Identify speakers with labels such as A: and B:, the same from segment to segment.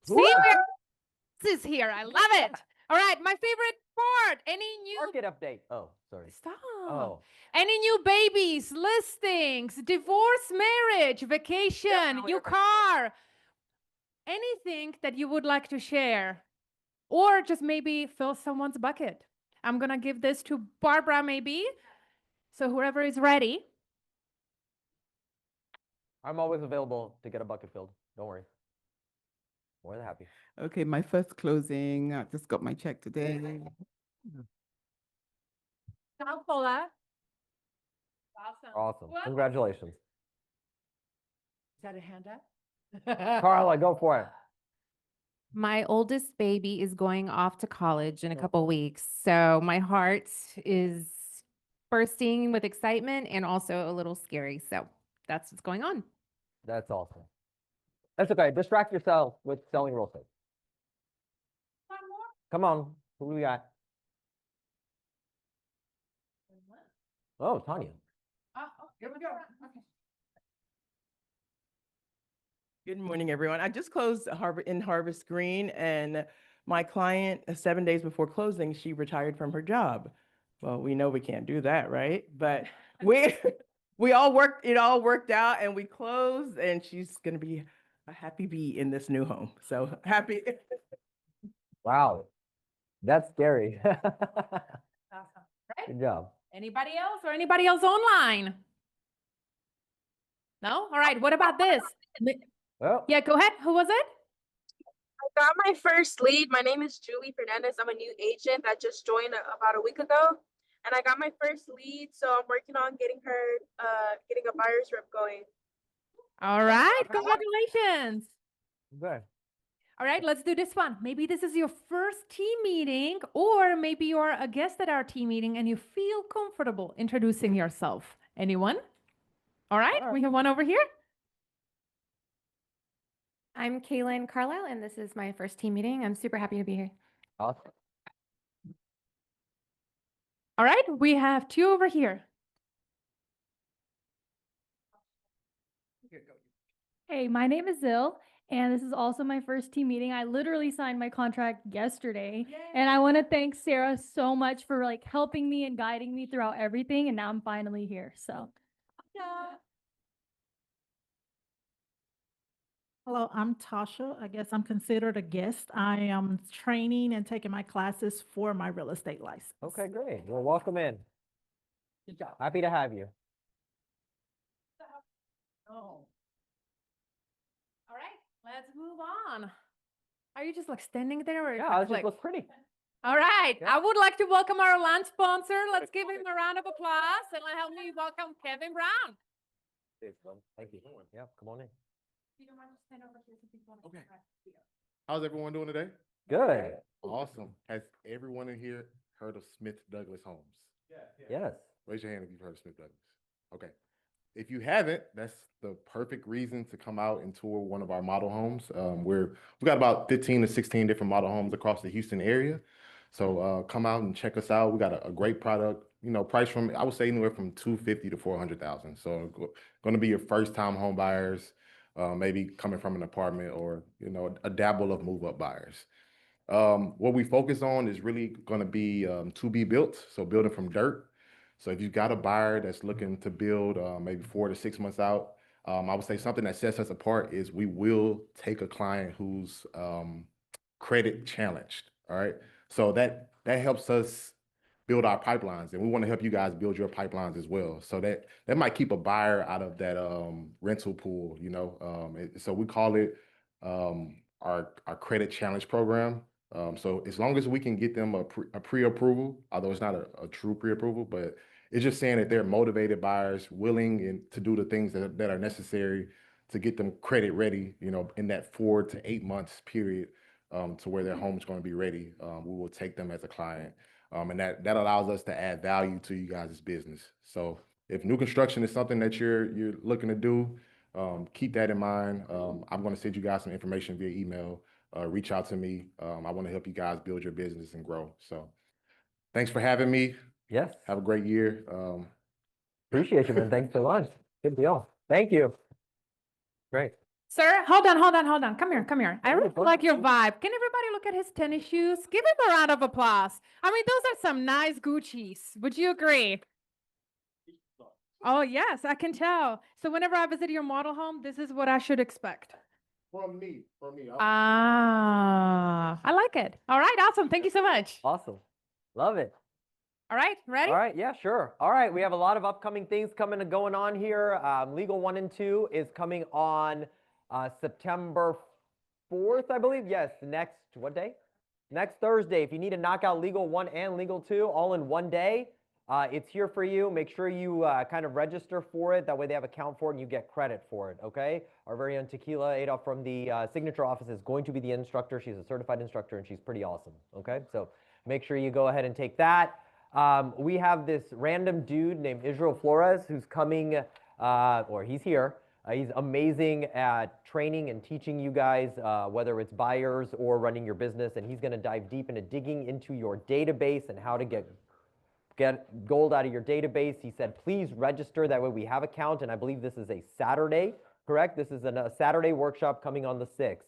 A: See,
B: Woo!
A: this is here. I love it. All right, my favorite part. Any new
B: Market update. Oh, sorry.
A: Stop.
B: Oh,
A: Any new babies, listings, divorce, marriage, vacation,
B: Definitely
A: new car, anything that you would like to share, or just maybe fill someone's bucket. I'm gonna give this to Barbara, maybe. So whoever is ready.
B: I'm always available to get a bucket filled. Don't worry. More than happy.
C: Okay, my first closing. I just got my check today.
A: Ciao, Paula. Awesome.
B: Awesome.
A: Well,
B: Congratulations.
A: is that a hand up?
B: Carla, go for it.
D: My oldest baby is going off to college in a couple weeks. So my heart is bursting with excitement and also a little scary. So that's what's going on.
B: That's awesome. That's okay. Distract yourself with selling real estate.
A: One more.
B: Come on. Who do we got? Oh, Tanya.
A: Here we go. Okay.
E: Good morning, everyone. I just closed in Harvest Green, and my client, 7 days before closing, she retired from her job. Well, we know we can't do that, right? But we all worked, it all worked out, and we closed, and she's going to be a happy bee in this new home. So happy.
B: Wow. That's scary.
A: Awesome. Right?
B: Good job.
A: Anybody else or anybody else online? No? All right. What about this?
B: Well,
A: Yeah, go ahead. Who was it?
F: I got my first lead. My name is Julie Fernandez. I'm a new agent that just joined about a week ago. And I got my first lead, so I'm working on getting getting a buyer's rep going.
A: All right. Congratulations.
B: good.
A: All right, let's do this one. Maybe this is your first team meeting, or maybe you're a guest at our team meeting and you feel comfortable introducing yourself. Anyone? All right, we have one over here.
D: I'm Kaylin Carlisle, and this is my first team meeting. I'm super happy to be here.
B: Awesome.
A: All right, we have two over here.
G: Hey, my name is Zil, and this is also my first team meeting. I literally signed my contract yesterday, and I want to thank Sarah so much for like helping me and guiding me throughout everything, and now I'm finally here. So,
H: Hello, I'm Tasha. I guess I'm considered a guest. I am training and taking my classes for my real estate license.
B: Okay, great. Well, welcome in.
A: Good job.
B: Happy to have you.
A: Oh. All right, let's move on. Are you just like standing there or
B: Yeah, it
A: like?
B: just looks pretty.
A: All right,
B: Yeah.
A: I would like to welcome our lunch sponsor. Let's give him a round of applause and help me welcome Kevin Brown.
B: Thank you. Yeah, come on in.
A: You don't mind to stand over here so people want to
I: Okay. How's everyone doing today?
B: Good.
I: Awesome. Has everyone in here heard of Smith Douglas Homes?
B: Yes.
I: Raise your hand if you've heard of Smith Douglas. Okay. If you haven't, that's the perfect reason to come out and tour one of our model homes. We've got about 15 to 16 different model homes across the Houston area. So come out and check us out. We got a great product, price from, I would say anywhere from $250,000 to $400,000. So going to be your first time home buyers, maybe coming from an apartment or, a dabble of move up buyers. What we focus on is really going to be to be built. So building from dirt. So if you've got a buyer that's looking to build maybe 4 to 6 months out, I would say something that sets us apart is we will take a client who's credit challenged. All right. So that helps us build our pipelines, and we want to help you guys build your pipelines as well. So that might keep a buyer out of that rental pool, so we call it our credit challenge program. So as long as we can get them a pre-approval, although it's not a true pre-approval, but it's just saying that they're motivated buyers, willing and to do the things that are necessary to get them credit ready, in that 4 to 8 months period, to where their home's going to be ready. We will take them as a client. And that allows us to add value to you guys' business. So if new construction is something that you're looking to do, keep that in mind. I'm going to send you guys some information via email. Reach out to me. I want to help you guys build your business and grow. So thanks for having me.
B: Yes.
I: Have a great year.
B: Appreciate you, man. Thanks so much. Good deal. Thank you. Great.
A: Sir, hold on, hold on, hold on. Come here, come here. I
B: Hey,
A: really
B: bud.
A: like your vibe. Can everybody look at his tennis shoes? Give him a round of applause. I mean, those are some nice Gucci's. Would you agree? Oh, yes, I can tell. So whenever I visit your model home, this is what I should expect.
I: From me.
A: Ah, I like it. All right, awesome. Thank you so much.
B: Awesome. Love it.
A: All right, ready?
B: All right, yeah, sure. All right, we have a lot of upcoming things coming and going on here. Legal 1 and 2 is coming on September 4th, I believe. Yes, next, what day? Next Thursday. If you need to knock out Legal 1 and Legal 2 all in one day, it's here for you. Make sure you kind of register for it. That way they have a count for it and you get credit for it, okay? Our very own Tequila Adolf from the Signature office is going to be the instructor. She's a certified instructor and she's pretty awesome, okay? So make sure you go ahead and take that. We have this random dude named Israel Flores who's coming, or he's here. He's amazing at training and teaching you guys, whether it's buyers or running your business, and he's going to dive deep into digging into your database and how to get gold out of your database. He said, please register. That way we have a count, and I believe this is a Saturday, correct? This is a Saturday workshop coming on the 6th.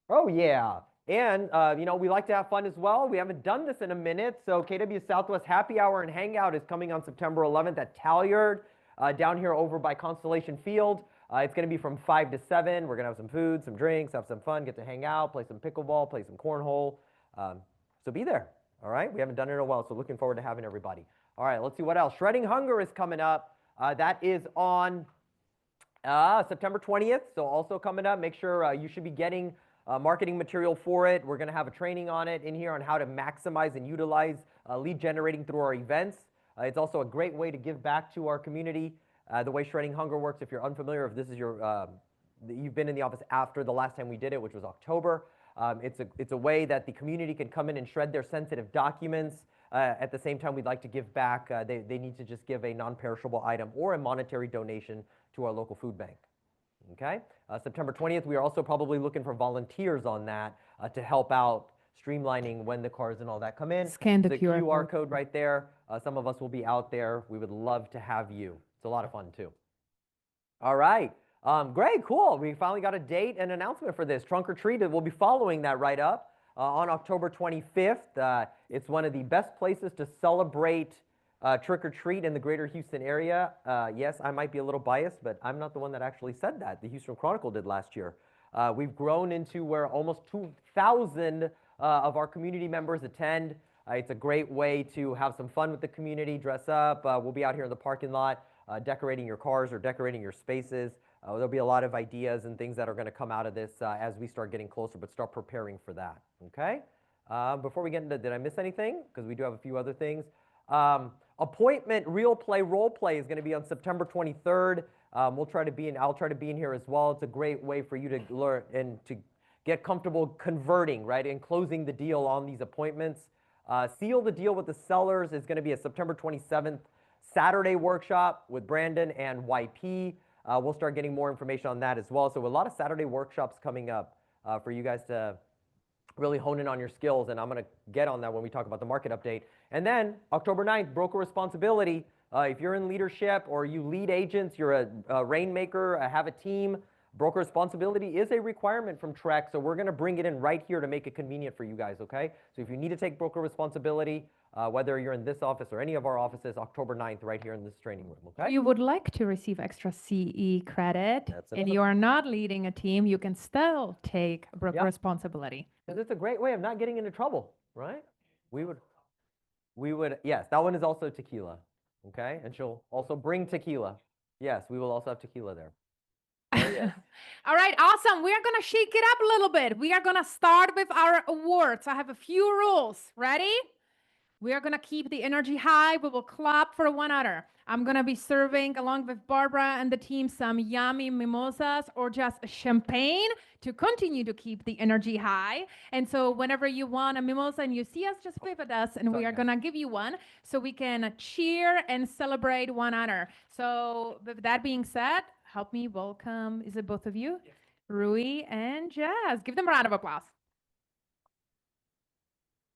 B: Oh, yeah. And, you know, we like to have fun as well. We haven't done this in a minute. So KW Southwest Happy Hour and Hangout is coming on September 11th at Talliard, down here over by Constellation Field. It's going to be from 5 to 7. We're going to have some food, some drinks, have some fun, get to hang out, play some pickleball, play some cornhole. So be there. All right. We haven't done it in a while, so looking forward to having everybody. All right. Let's see what else. Shredding Hunger is coming up. That is on September 20th. So also coming up. Make sure you should be getting marketing material for it. We're going to have a training on it in here on how to maximize and utilize lead generating through our events. It's also a great way to give back to our community. The way Shredding Hunger works, if you're unfamiliar, if this is your, you've been in the office after the last time we did it, which was October. It's a way that the community can come in and shred their sensitive documents. At the same time, we'd like to give back. They need to just give a non-perishable item or a monetary donation to our local food bank. Okay, September 20th, we are also probably looking for volunteers on that to help out streamlining when the cars and all that come in.
A: Scan the
B: The
A: QR
B: QR
A: code.
B: code right there. Some of us will be out there. We would love to have you. It's a lot of fun too. All right, great, cool. We finally got a date and announcement for this. Trunk or Treat, we'll be following that right up on October 25th. It's one of the best places to celebrate trick or treat in the greater Houston area. Yes, I might be a little biased, but I'm not the one that actually said that. The Houston Chronicle did last year. We've grown into where almost 2,000 of our community members attend. It's a great way to have some fun with the community, dress up. We'll be out here in the parking lot decorating your cars or decorating your spaces. There'll be a lot of ideas and things that are going to come out of this as we start getting closer, but start preparing for that, okay? Before we get into, did I miss anything? Because we do have a few other things. Appointment Real Play Role Play is going to be on September 23rd. I'll try to be in here as well. It's a great way for you to learn and to get comfortable converting, right, and closing the deal on these appointments. Seal the Deal with the Sellers is going to be a September 27th Saturday workshop with Brandon and YP. We'll start getting more information on that as well. So a lot of Saturday workshops coming up for you guys to really hone in on your skills, and I'm going to get on that when we talk about the market update. And then October 9th, Broker Responsibility. If you're in leadership or you lead agents, you're a rainmaker, have a team, Broker Responsibility is a requirement from TREC, so we're going to bring it in right here to make it convenient for you guys, okay? So if you need to take Broker Responsibility, whether you're in this office or any of our offices, October 9th, right here in this training room, okay?
A: You would like to receive extra CE credit
B: That's
A: and
B: another-
A: you are not leading a team, you can still take broker
B: Yeah.
A: responsibility.
B: Because it's a great way of not getting into trouble, right? We would, yes, that one is also tequila, okay? And she'll also bring tequila. Yes, we will also have tequila there.
A: All right, awesome. We are going to shake it up a little bit. We are going to start with our awards. I have a few rules. Ready? We are going to keep the energy high. We will clap for one another. I'm going to be serving, along with Barbara and the team, some yummy mimosas or just champagne to continue to keep the energy high. And so whenever you want a mimosa and you see us, just wave at us and we are going to give you one so we can cheer and celebrate one another. So with that being said, help me welcome, is it both of you? Rui and Jazz. Give them a round of applause.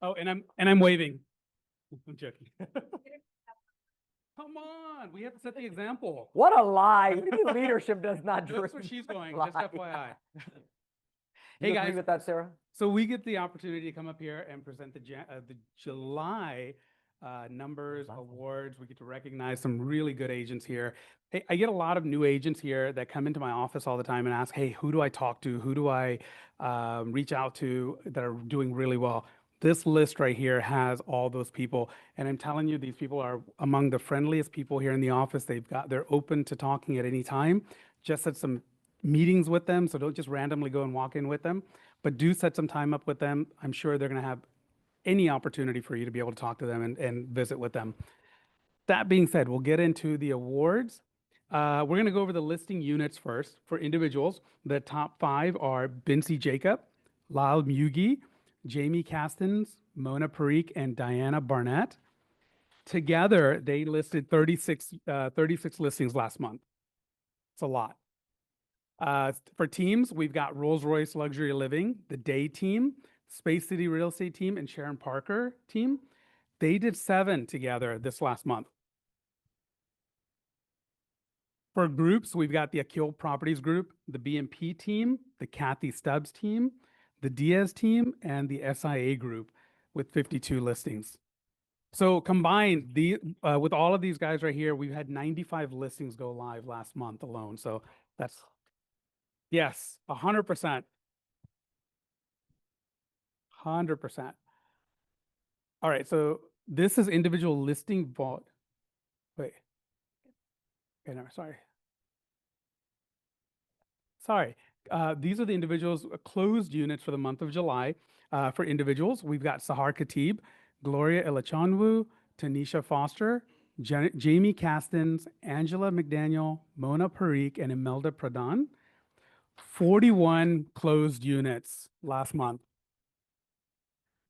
J: Oh, and I'm waving. I'm joking. Come on, we have to set the example.
B: What a lie. What do you mean leadership does not
J: That's where
B: drink
J: she's going,
B: lie?
J: just FYI.
B: You
J: Hey,
B: agree
J: guys.
B: with that, Sarah?
J: So we get the opportunity to come up here and present the July numbers, awards. We get to recognize some really good agents here. Hey, I get a lot of new agents here that come into my office all the time and ask, hey, who do I talk to? Who do I reach out to that are doing really well? This list right here has all those people. And I'm telling you, these people are among the friendliest people here in the office. They're open to talking at any time. Just set some meetings with them, so don't just randomly go and walk in with them, but do set some time up with them. I'm sure they're going to have any opportunity for you to be able to talk to them and visit with them. That being said, we'll get into the awards. We're going to go over the listing units first for individuals. The top 5 are Bincy Jacob, Lyle Mugi, Jamie Castens, Mona Parikh, and Diana Barnett. Together, they listed 36 listings last month. It's a lot. For teams, we've got Rolls-Royce Luxury Living, the Day Team, Space City Real Estate Team, and Sharon Parker Team. They did 7 together this last month. For groups, we've got the Akil Properties Group, the BMP Team, the Kathy Stubbs Team, the Diaz Team, and the SIA Group with 52 listings. So combined, with all of these guys right here, we've had 95 listings go live last month alone. So that's, yes, 100%. 100%. All right, so this is individual listing vault. Wait. Okay, no, sorry. Sorry. These are the individuals, closed units for the month of July. For individuals, we've got Sahar Khatib, Gloria Ilachanwu, Tanisha Foster, Jamie Castens, Angela McDaniel, Mona Parikh, and Imelda Pradhan. 41 closed units last month.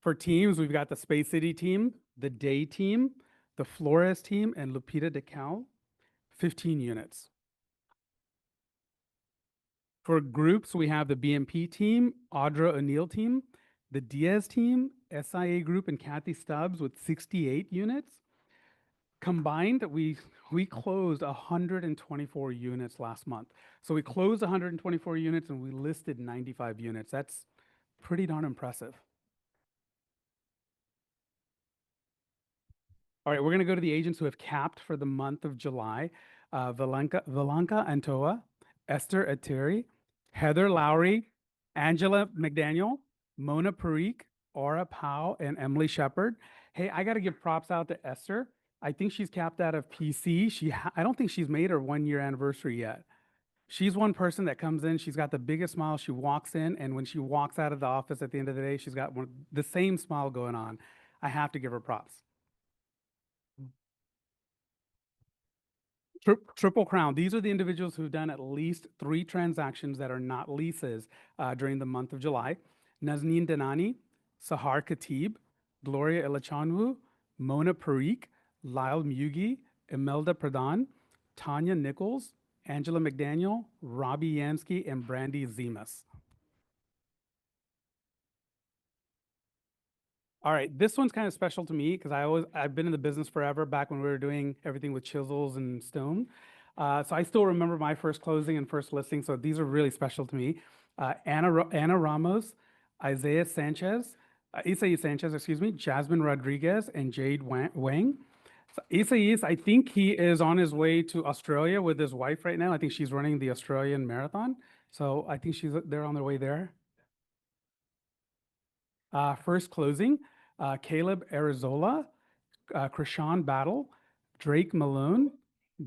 J: For teams, we've got the Space City Team, the Day Team, the Flores Team, and Lupita DeCal, 15 units. For groups, we have the BMP Team, Audra O'Neill Team, the Diaz Team, SIA Group, and Kathy Stubbs with 68 units. Combined, we closed 124 units last month. So we closed 124 units and we listed 95 units. That's pretty darn impressive. All right, we're going to go to the agents who have capped for the month of July. Valanka Antoa, Esther Eteri, Heather Lowry, Angela McDaniel, Mona Parikh, Aura Powell, and Emily Shepard. Hey, I got to give props out to Esther. I think she's capped out of PC. I don't think she's made her 1-year anniversary yet. She's one person that comes in, she's got the biggest smile, she walks in, and when she walks out of the office at the end of the day, she's got the same smile going on. I have to give her props. Triple Crown. These are the individuals who've done at least 3 transactions that are not leases during the month of July. Nazneen Danani, Sahar Khatib, Gloria Ilachanwu, Mona Parikh, Lyle Mugi, Imelda Pradhan, Tanya Nichols, Angela McDaniel, Robbie Yansky, and Brandy Zemas. All right, this one's kind of special to me because I've been in the business forever, back when we were doing everything with chisels and stone. So I still remember my first closing and first listing, so these are really special to me. Anna Ramos, Isaiah Sanchez, Jasmine Rodriguez, and Jade Wang. So Isaias, I think he is on his way to Australia with his wife right now. I think she's running the Australian Marathon. So I think they're on their way there. First closing, Caleb Arizola, Krishan Battle, Drake Malone,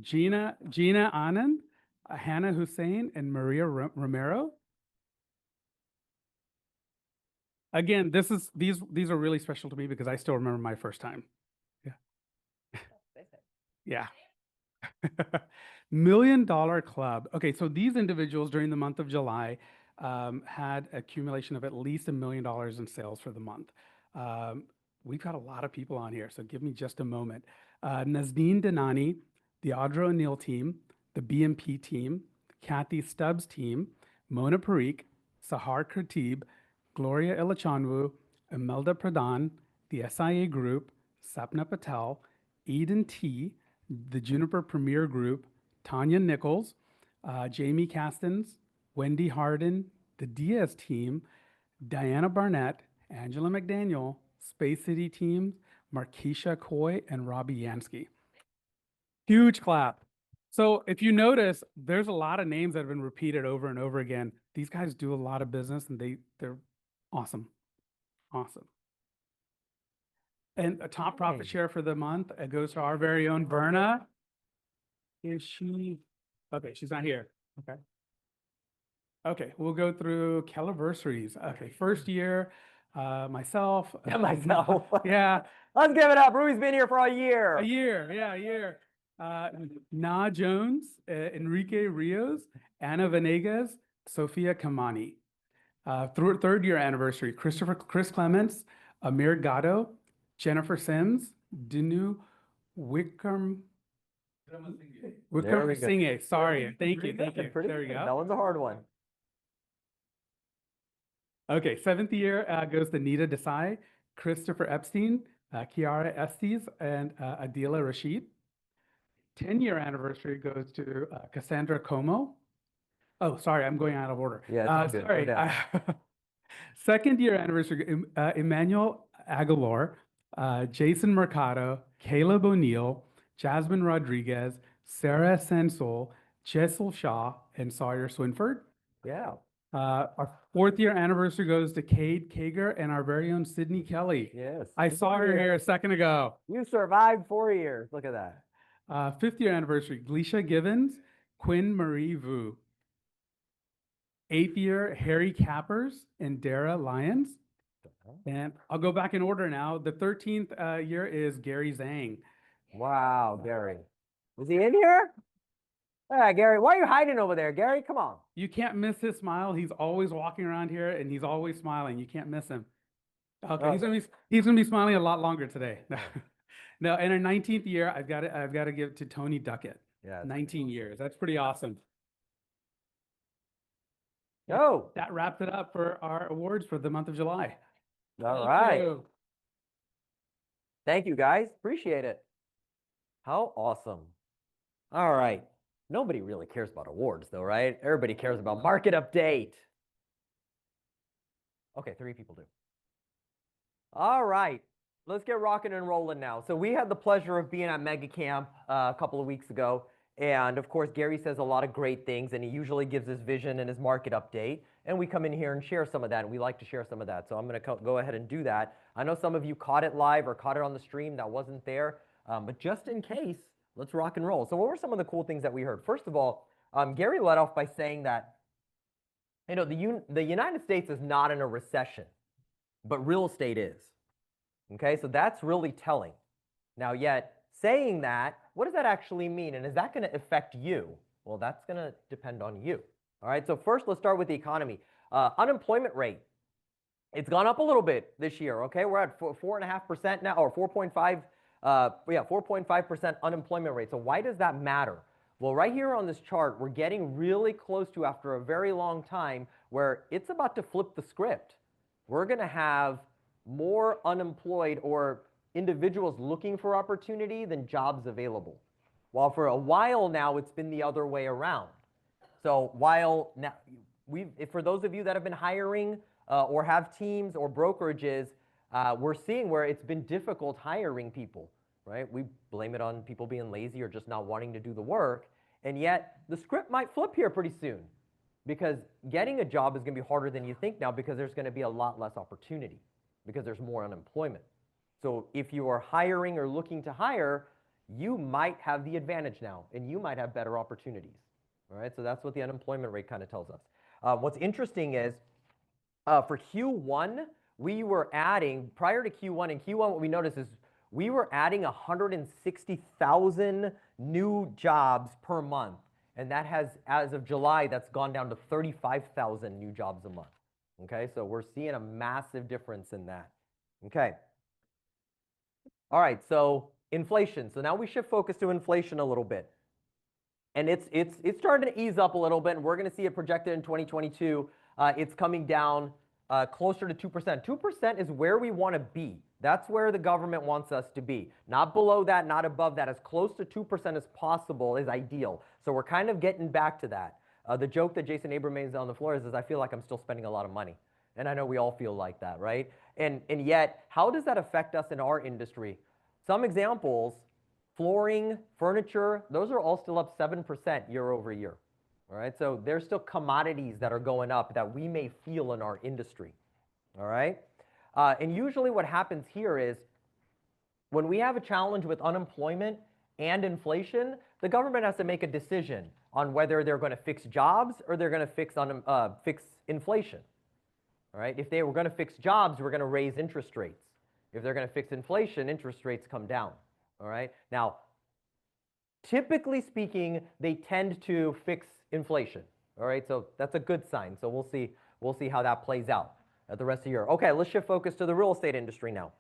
J: Gina Anand, Hannah Hussein, and Maria Romero. Again, these are really special to me because I still remember my first time. Yeah. $1 Million Club. Okay, so these individuals during the month of July had accumulation of at least $1 million in sales for the month. We've got a lot of people on here, so give me just a moment. Nazneen Danani, the Audra O'Neill team, the BMP team, Kathy Stubbs team, Mona Parikh, Sahar Khatib, Gloria Ilachanwu, Imelda Pradhan, the SIA Group, Sapna Patel, Eden T, the Juniper Premier Group, Tanya Nichols, Jamie Castens, Wendy Harden, the Diaz team, Diana Barnett, Angela McDaniel, Space City team, Markeisha Coy, and Robbie Yansky. Huge clap. So if you notice, there's a lot of names that have been repeated over and over again. These guys do a lot of business and they're awesome. Awesome. And a top profit
B: Okay.
J: share for the month goes to our very own Verna. Is she? Okay, she's not here. Okay. Okay, we'll go through Kelliversaries. Okay, first year, myself.
B: Yeah, myself.
J: Yeah,
B: Let's give it up. Rui's been here for a year.
J: a year. Yeah, a year. Na Jones, Enrique Rios, Ana Venegas, Sofia Kamani. Third year anniversary, Chris Clements, Amir Gatto, Jennifer Sims, Dinu Wickham.
B: There
J: Wickham
B: we go.
J: Singh. Sorry. Thank you. Thank you.
B: Pretty
J: There we
B: good.
J: go.
B: That one's a hard one.
J: Okay, seventh year goes to Nita Desai, Christopher Epstein, Kiara Estes, and Adila Rashid. 10-year anniversary goes to Cassandra Como. Oh, sorry, I'm going out of order.
B: Yeah, it's all good. Go
J: Sorry.
B: down.
J: Second year anniversary, Emmanuel Aguilar, Jason Mercado, Caleb O'Neill, Jasmine Rodriguez, Sarah Sensol, Jessel Shaw, and Sawyer Swinford.
B: Yeah.
J: Our fourth year anniversary goes to Cade Kager and our very own Sydney Kelly.
B: Yes.
J: I saw her here a second ago.
B: You survived 4 years. Look at that.
J: Fifth year anniversary, Gleisha Givens, Quinn Marie Vu. Eighth year, Harry Cappers and Dara Lyons. And I'll go back in order now. The 13th year is Gary Zhang.
B: Wow, Gary. Is he in here? Ah, Gary, why are you hiding over there, Gary? Come on.
J: You can't miss his smile. He's always walking around here and he's always smiling. You can't miss him. Okay,
B: Oh.
J: he's gonna be smiling a lot longer today. No, in our 19th year, I've got to give to Tony Duckett.
B: Yeah.
J: 19 years. That's pretty awesome.
B: Go.
J: That wrapped it up for our awards for the month of July.
B: All
J: Thank
B: right.
J: you.
B: Thank you, guys. Appreciate it. How awesome. All right. Nobody really cares about awards, though, right? Everybody cares about market update. Okay, 3 people do. All right. Let's get rocking and rolling now. So we had the pleasure of being at Mega Camp a couple of weeks ago. And of course, Gary says a lot of great things, and he usually gives his vision and his market update. And we come in here and share some of that, and we like to share some of that. So I'm going to go ahead and do that. I know some of you caught it live or caught it on the stream that wasn't there. But just in case, let's rock and roll. So what were some of the cool things that we heard? First of all, Gary led off by saying that, you know, the United States is not in a recession, but real estate is. Okay, so that's really telling. Now, yet saying that, what does that actually mean? And is that going to affect you? Well, that's going to depend on you. All right, so first let's start with the economy. Unemployment rate. It's gone up a little bit this year, okay? We're at 4.5% now, or 4.5, 4.5% unemployment rate. So why does that matter? Well, right here on this chart, we're getting really close to, after a very long time, where it's about to flip the script. We're going to have more unemployed or individuals looking for opportunity than jobs available. While for a while now, it's been the other way around. So while now, for those of you that have been hiring or have teams or brokerages, we're seeing where it's been difficult hiring people, right? We blame it on people being lazy or just not wanting to do the work. And yet the script might flip here pretty soon, because getting a job is going to be harder than you think now, because there's going to be a lot less opportunity, because there's more unemployment. So if you are hiring or looking to hire, you might have the advantage now, and you might have better opportunities. All right, so that's what the unemployment rate kind of tells us. What's interesting is for Q1, we were adding, prior to Q1, in Q1 what we noticed is we were adding 160,000 new jobs per month. And that has, as of July, that's gone down to 35,000 new jobs a month. Okay, so we're seeing a massive difference in that. Okay. All right, so inflation. So now we shift focus to inflation a little bit. And it's starting to ease up a little bit, and we're going to see it projected in 2022. It's coming down closer to 2%. 2% is where we want to be. That's where the government wants us to be. Not below that, not above that. As close to 2% as possible is ideal. So we're kind of getting back to that. The joke that Jason Abram made on the floor is I feel like I'm still spending a lot of money. And I know we all feel like that, right? And yet, how does that affect us in our industry? Some examples, flooring, furniture, those are all still up 7% year over year. All right, so there's still commodities that are going up that we may feel in our industry. All right, and usually what happens here is when we have a challenge with unemployment and inflation, the government has to make a decision on whether they're going to fix jobs or they're going to fix inflation. All right, if they were going to fix jobs, we're going to raise interest rates. If they're going to fix inflation, interest rates come down. All right, now, typically speaking, they tend to fix inflation. All right, so that's a good sign. So we'll see how that plays out at the rest of the year. Okay, let's shift focus to the real estate industry now.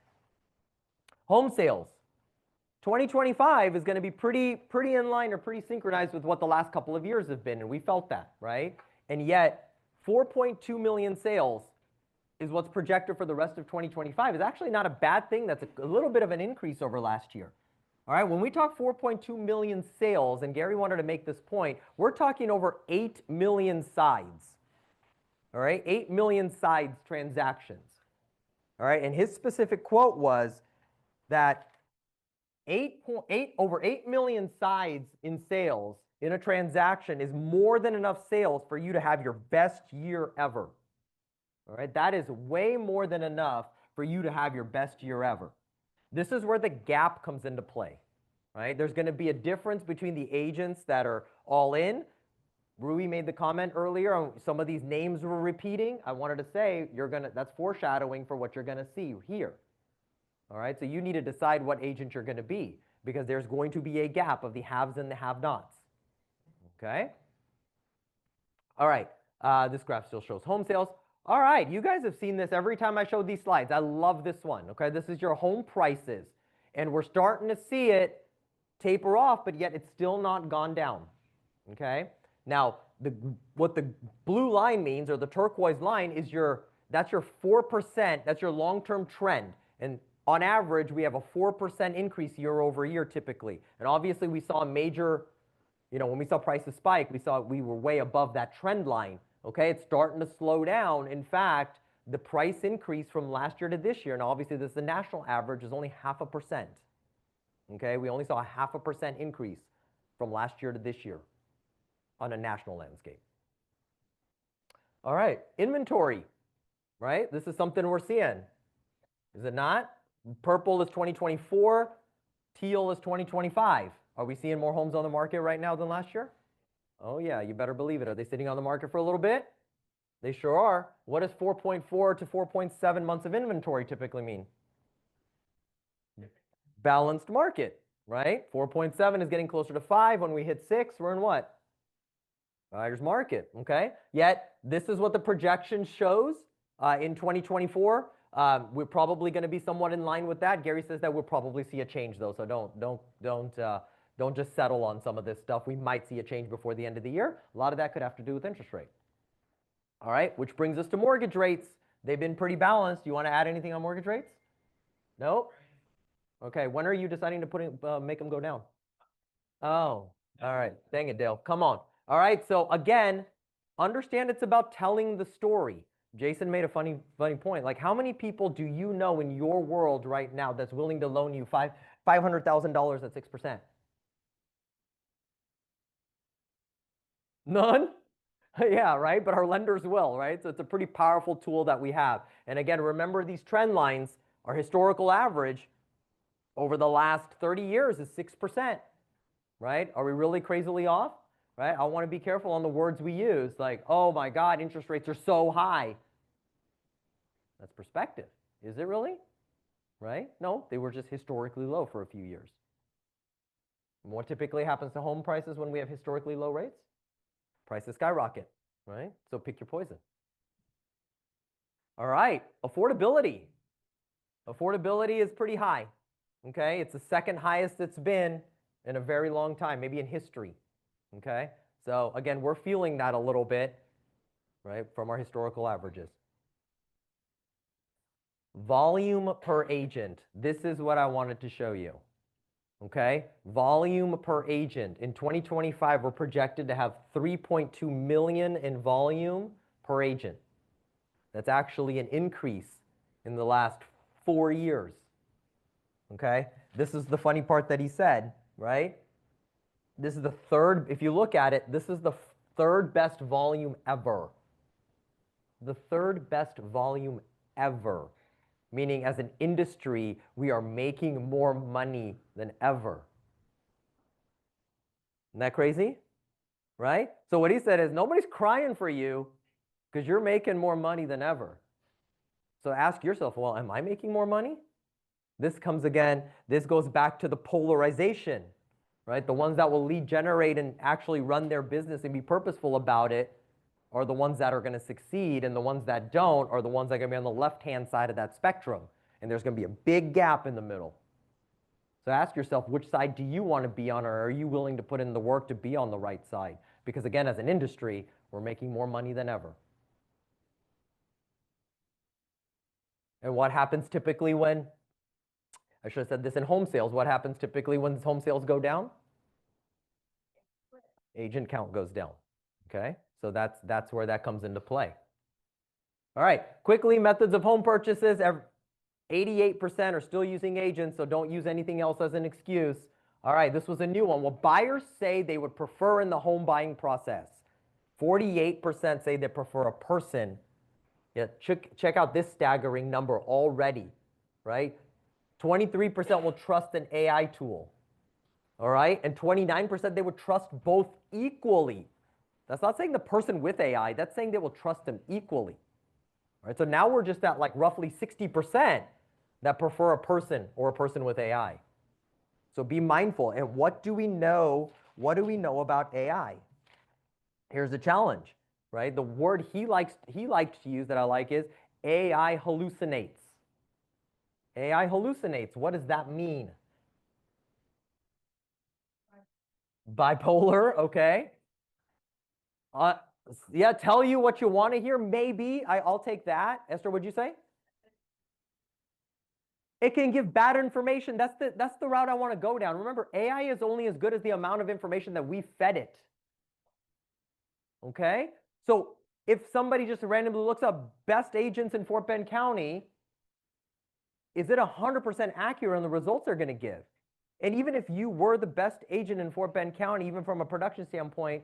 B: Home sales. 2025 is going to be pretty in line or pretty synchronized with what the last couple of years have been, and we felt that, right? And yet, 4.2 million sales is what's projected for the rest of 2025. Is actually not a bad thing. That's a little bit of an increase over last year. All right, when we talk 4.2 million sales, and Gary wanted to make this point, we're talking over 8 million sides. All right, 8 million sides transactions. All right, and his specific quote was that over 8 million sides in sales in a transaction is more than enough sales for you to have your best year ever. All right, that is way more than enough for you to have your best year ever. This is where the gap comes into play, right? There's going to be a difference between the agents that are all in. Rui made the comment earlier on some of these names were repeating. I wanted to say that's foreshadowing for what you're going to see here. All right, so you need to decide what agent you're going to be because there's going to be a gap of the haves and the have-nots. Okay? All right, this graph still shows home sales. All right, you guys have seen this every time I show these slides. I love this one, okay? This is your home prices, and we're starting to see it taper off, but yet it's still not gone down, okay? Now, what the blue line means, or the turquoise line, is that's your 4%, that's your long-term trend. And on average, we have a 4% increase year over year typically. And obviously, we saw a major, when we saw prices spike, we were way above that trend line. Okay, it's starting to slow down. In fact, the price increase from last year to this year, and obviously this is the national average, is only 0.5%. Okay, we only saw a 0.5% increase from last year to this year on a national landscape. All right, inventory, right? This is something we're seeing. Is it not? Purple is 2024, teal is 2025. Are we seeing more homes on the market right now than last year? Oh yeah, you better believe it. Are they sitting on the market for a little bit? They sure are. What does 4.4 to 4.7 months of inventory typically mean? Balanced market, right? 4.7 is getting closer to 5. When we hit 6, we're in what? Buyer's market, okay? Yet, this is what the projection shows in 2024. We're probably going to be somewhat in line with that. Gary says that we'll probably see a change though, so don't just settle on some of this stuff. We might see a change before the end of the year. A lot of that could have to do with interest rate. All right, which brings us to mortgage rates. They've been pretty balanced. You want to add anything on mortgage rates? No? Okay, when are you deciding to make them go down? Oh, all right. Dang it, Dale. Come on. All right, so again, understand it's about telling the story. Jason made a funny point. Like, how many people do you know in your world right now that's willing to loan you $500,000 at 6%? None? Yeah, right? But our lenders will, right? So it's a pretty powerful tool that we have. And again, remember these trend lines, our historical average over the last 30 years is 6%, right? Are we really crazily off? Right? I want to be careful on the words we use, like, oh my God, interest rates are so high. That's perspective. Is it really? Right? No, they were just historically low for a few years. And what typically happens to home prices when we have historically low rates? Prices skyrocket, right? So pick your poison. All right, affordability. Affordability is pretty high, okay? It's the second highest it's been in a very long time, maybe in history, okay? So again, we're feeling that a little bit, right, from our historical averages. Volume per agent. This is what I wanted to show you. Okay? Volume per agent. In 2025, we're projected to have 3.2 million in volume per agent. That's actually an increase in the last 4 years. Okay? This is the funny part that he said, right? This is the third, if you look at it, this is the third best volume ever. The third best volume ever. Meaning as an industry, we are making more money than ever. Isn't that crazy? Right? So what he said is nobody's crying for you because you're making more money than ever. So ask yourself, well, am I making more money? This comes again, this goes back to the polarization, right? The ones that will lead generate and actually run their business and be purposeful about it are the ones that are going to succeed, and the ones that don't are the ones that are going to be on the left-hand side of that spectrum. And there's going to be a big gap in the middle. So ask yourself, which side do you want to be on, or are you willing to put in the work to be on the right side? Because again, as an industry, we're making more money than ever. And what happens typically when, I should have said this in home sales, what happens typically when home sales go down? Agent count goes down, okay? So that's where that comes into play. All right, quickly, methods of home purchases. 88% are still using agents, so don't use anything else as an excuse. All right, this was a new one. Well, buyers say they would prefer in the home buying process. 48% say they prefer a person. Yeah, check out this staggering number already, right? 23% will trust an AI tool. All right, and 29% they would trust both equally. That's not saying the person with AI, that's saying they will trust them equally. All right, so now we're just at like roughly 60% that prefer a person or a person with AI. So be mindful. And what do we know? What do we know about AI? Here's the challenge, right? The word he likes to use that I like is AI hallucinates. AI hallucinates. What does that mean? Bipolar, okay. Yeah, tell you what you want to hear, maybe. I'll take that. Esther, what'd you say? It can give bad information. That's the route I want to go down. Remember, AI is only as good as the amount of information that we fed it. Okay? So if somebody just randomly looks up best agents in Fort Bend County, is it 100% accurate on the results they're going to give? And even if you were the best agent in Fort Bend County, even from a production standpoint,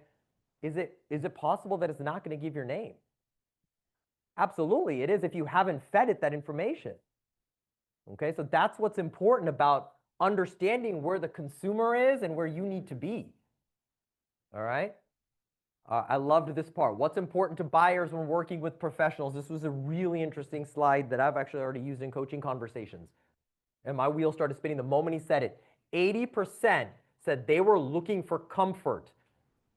B: is it possible that it's not going to give your name? Absolutely, it is if you haven't fed it that information. Okay, so that's what's important about understanding where the consumer is and where you need to be. All right? I loved this part. What's important to buyers when working with professionals? This was a really interesting slide that I've actually already used in coaching conversations. And my wheels started spinning the moment he said it. 80% said they were looking for comfort.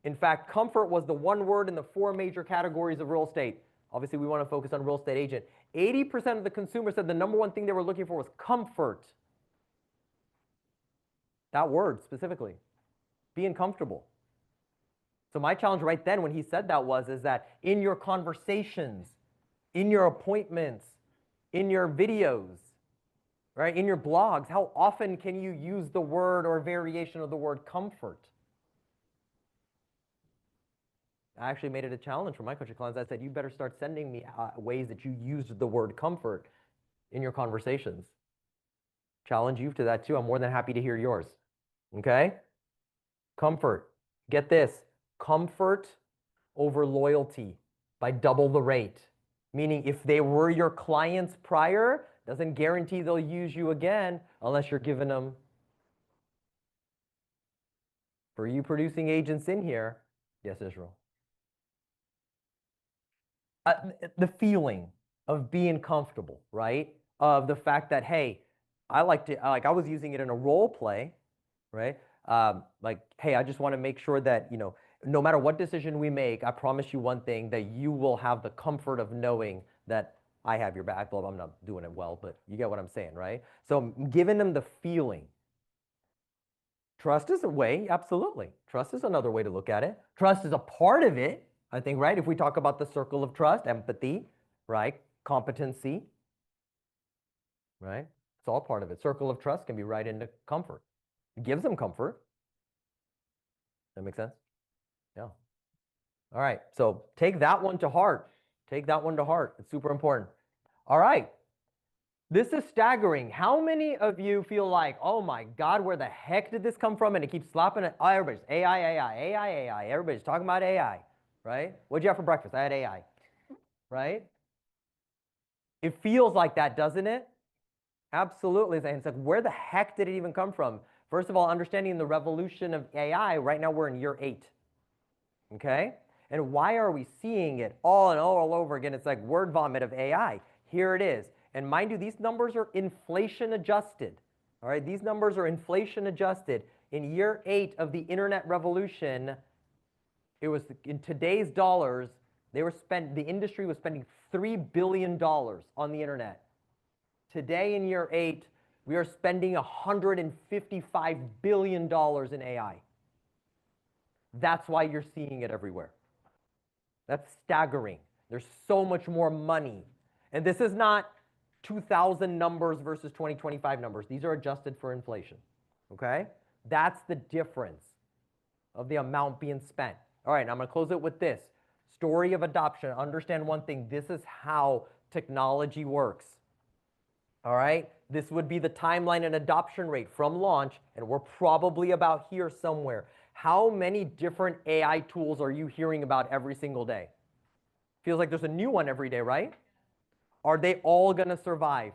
B: In fact, comfort was the one word in the 4 major categories of real estate. Obviously, we want to focus on real estate agent. 80% of the consumers said the number one thing they were looking for was comfort. That word specifically, being comfortable. So my challenge right then when he said that is that in your conversations, in your appointments, in your videos, right, in your blogs, how often can you use the word or variation of the word comfort? I actually made it a challenge for my coaching clients. I said, you better start sending me ways that you used the word comfort in your conversations. Challenge you to that too. I'm more than happy to hear yours. Okay? Comfort. Get this. Comfort over loyalty by double the rate. Meaning if they were your clients prior, doesn't guarantee they'll use you again unless you're giving them. For you producing agents in here, yes, Israel. The feeling of being comfortable, right? Of the fact that, hey, I was using it in a role play, right? Like, hey, I just want to make sure that, no matter what decision we make, I promise you one thing, that you will have the comfort of knowing that I have your back. Well, I'm not doing it well, but you get what I'm saying, right? So I'm giving them the feeling. Trust is a way, absolutely. Trust is another way to look at it. Trust is a part of it. I think, right? If we talk about the circle of trust, empathy, right? Competency. right? It's all part of it. Circle of trust can be right into comfort. It gives them comfort. That make sense? Yeah. All right. So take that one to heart. Take that one to heart. It's super important. All right. This is staggering. How many of you feel like, oh my God, where the heck did this come from? And it keeps slapping it. Oh, everybody's AI, AI, AI, AI. Everybody's talking about AI, right? What'd you have for breakfast? I had AI, right? It feels like that, doesn't it? Absolutely. And it's like, where the heck did it even come from? First of all, understanding the revolution of AI, right now we're in year 8. Okay? And why are we seeing it all and all over again? It's like word vomit of AI. Here it is. And mind you, these numbers are inflation adjusted. All right? These numbers are inflation adjusted. In year 8 of the internet revolution, it was in today's dollars, the industry was spending $3 billion on the internet. Today in year 8, we are spending $155 billion in AI. That's why you're seeing it everywhere. That's staggering. There's so much more money. And this is not 2000 numbers versus 2025 numbers. These are adjusted for inflation. Okay? That's the difference of the amount being spent. All right, I'm going to close it with this. Story of adoption. Understand one thing. This is how technology works. All right? This would be the timeline and adoption rate from launch, and we're probably about here somewhere. How many different AI tools are you hearing about every single day? Feels like there's a new one every day, right? Are they all going to survive?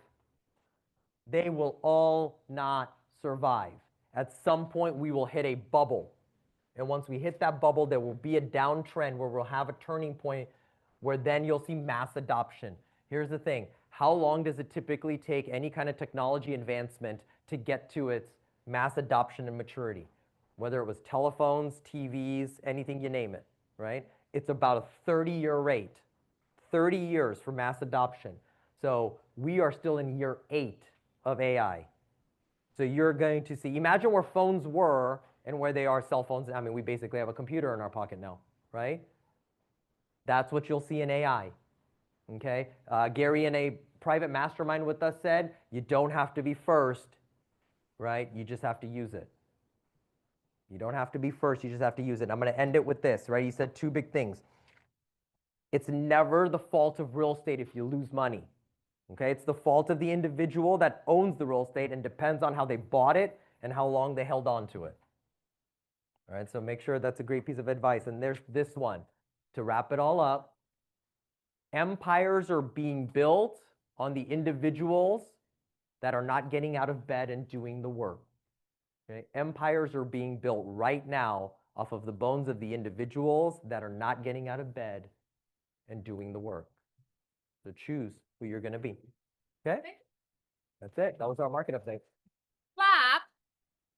B: They will all not survive. At some point, we will hit a bubble. And once we hit that bubble, there will be a downtrend where we'll have a turning point where then you'll see mass adoption. Here's the thing. How long does it typically take any kind of technology advancement to get to its mass adoption and maturity? Whether it was telephones, TVs, anything you name it, right? It's about a 30-year rate. 30 years for mass adoption. So we are still in year 8 of AI. So you're going to see, imagine where phones were and where they are cell phones. I mean, we basically have a computer in our pocket now, right? That's what you'll see in AI. Okay? Gary in a private mastermind with us said, you don't have to be first, right? You just have to use it. You don't have to be first, you just have to use it. I'm going to end it with this, right? He said 2 big things. It's never the fault of real estate if you lose money. Okay? It's the fault of the individual that owns the real estate and depends on how they bought it and how long they held on to it. All right, so make sure that's a great piece of advice. And there's this one. To wrap it all up, empires are being built on the individuals that are not getting out of bed and doing the work. Okay? Empires are being built right now off of the bones of the individuals that are not getting out of bed and doing the work. So choose who you're going to be. Okay? That's it. That was our market update.
A: Clap.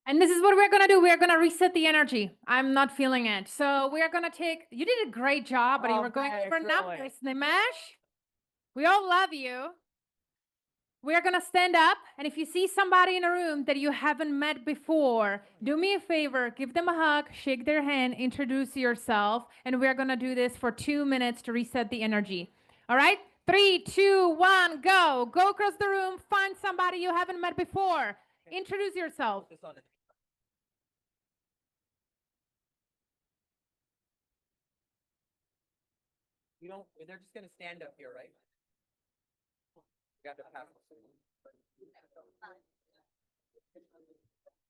A: And this is what we're going to do. We're going to reset the energy. I'm not feeling it. So we are going to take, you did a great job, but you were going over numbers, Nimesh. We all love you. We're going to stand up. And if you see somebody in a room that you haven't met before, do me a favor, give them a hug, shake their hand, introduce yourself. And we're going to do this for 2 minutes to reset the energy. All right? 3, 2, 1, go. Go across the room. Find somebody you haven't met before. Introduce yourself.
B: You don't, they're just going to stand up here, right? You got to pass.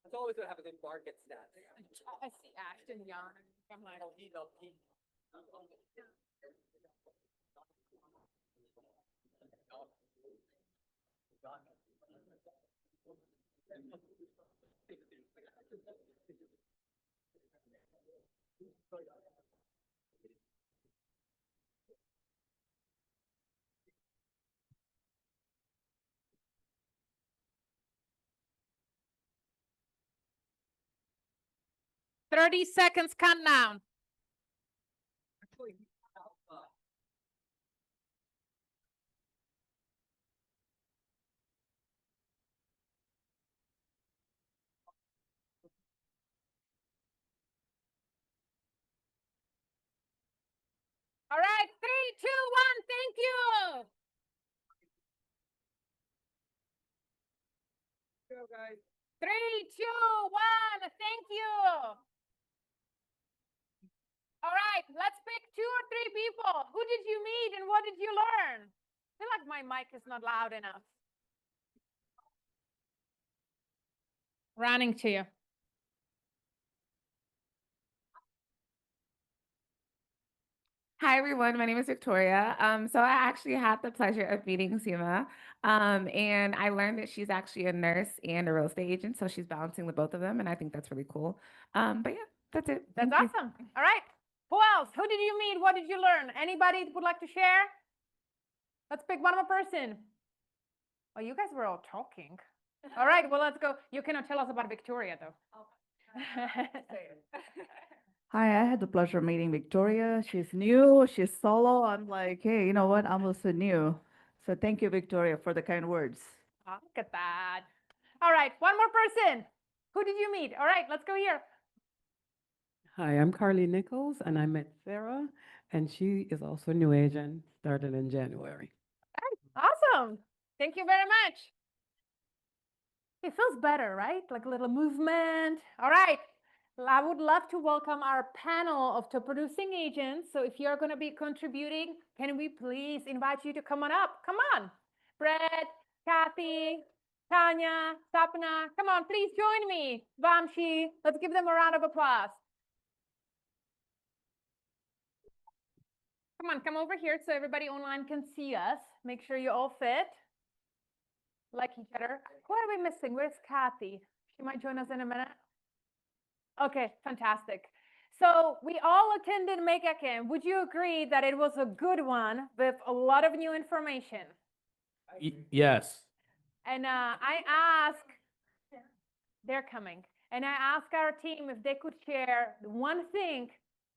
B: That's always what happens in market stats.
A: I see Ashton Young. I'm like,
B: Oh, he.
A: 30 seconds countdown. All right, 3, 2, 1, thank you. 3, 2, 1. Thank you. All right, let's pick 2 or 3 people. Who did you meet and what did you learn? I feel like my mic is not loud enough. Running to you.
K: Hi, everyone. My name is Victoria. So I actually had the pleasure of meeting Seema, and I learned that she's actually a nurse and a real estate agent, so she's balancing the both of them, and I think that's really cool. But yeah, that's it.
A: That's
K: Thank you.
A: awesome. All right. Who else? Who did you meet? What did you learn? Anybody would like to share? Let's pick one more person. Oh, you guys were all talking. All right, well, let's go. You cannot tell us about Victoria, though.
L: Hi, I had the pleasure of meeting Victoria. She's new, she's solo. I'm like, hey, you know what? I'm also new. So thank you, Victoria, for the kind words.
A: Oh, look at that. All right, one more person. Who did you meet? All right, let's go here.
M: Hi, I'm Carly Nichols, and I met Sarah, and she is also a new agent, started in January.
A: Awesome. Thank you very much. It feels better, right? Like a little movement. All right. I would love to welcome our panel of top producing agents. So if you're going to be contributing, can we please invite you to come on up? Come on. Brett, Kathy, Tanya, Sapna, come on, please join me. Vamshi, let's give them a round of applause. Come on, come over here so everybody online can see us. Make sure you all fit. Like each other. Who are we missing? Where's Kathy? She might join us in a minute. Okay, fantastic. So we all attended Megacan. Would you agree that it was a good one with a lot of new information?
N: Yes.
A: And I asked, they're coming. And I asked our team if they could share one thing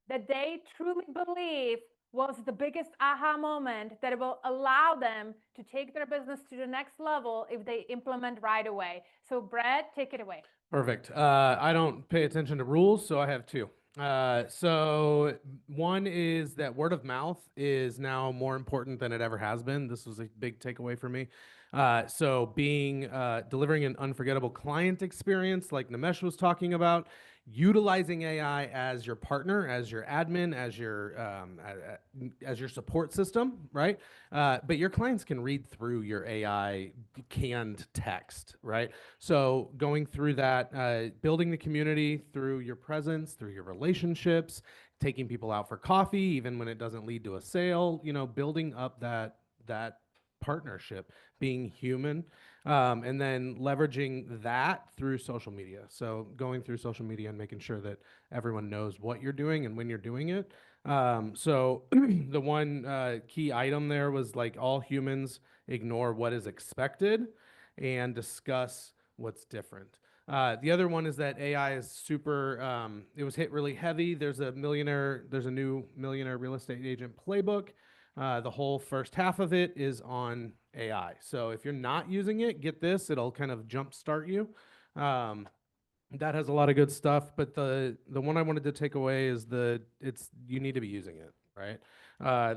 A: that they truly believe was the biggest aha moment that will allow them to take their business to the next level if they implement right away. So Brett, take it away.
N: Perfect. I don't pay attention to rules, so I have 2. So one is that word of mouth is now more important than it ever has been. This was a big takeaway for me. So delivering an unforgettable client experience like Nimesh was talking about, utilizing AI as your partner, as your admin, as your support system, right? But your clients can read through your AI canned text, right? So going through that, building the community through your presence, through your relationships, taking people out for coffee, even when it doesn't lead to a sale, building up that partnership, being human, and then leveraging that through social media. So going through social media and making sure that everyone knows what you're doing and when you're doing it. So the one key item there was like all humans ignore what is expected and discuss what's different. The other one is that AI is super, it was hit really heavy. There's a new millionaire real estate agent playbook. The whole first half of it is on AI. So if you're not using it, get this, it'll kind of jumpstart you. That has a lot of good stuff, but the one I wanted to take away is you need to be using it, right?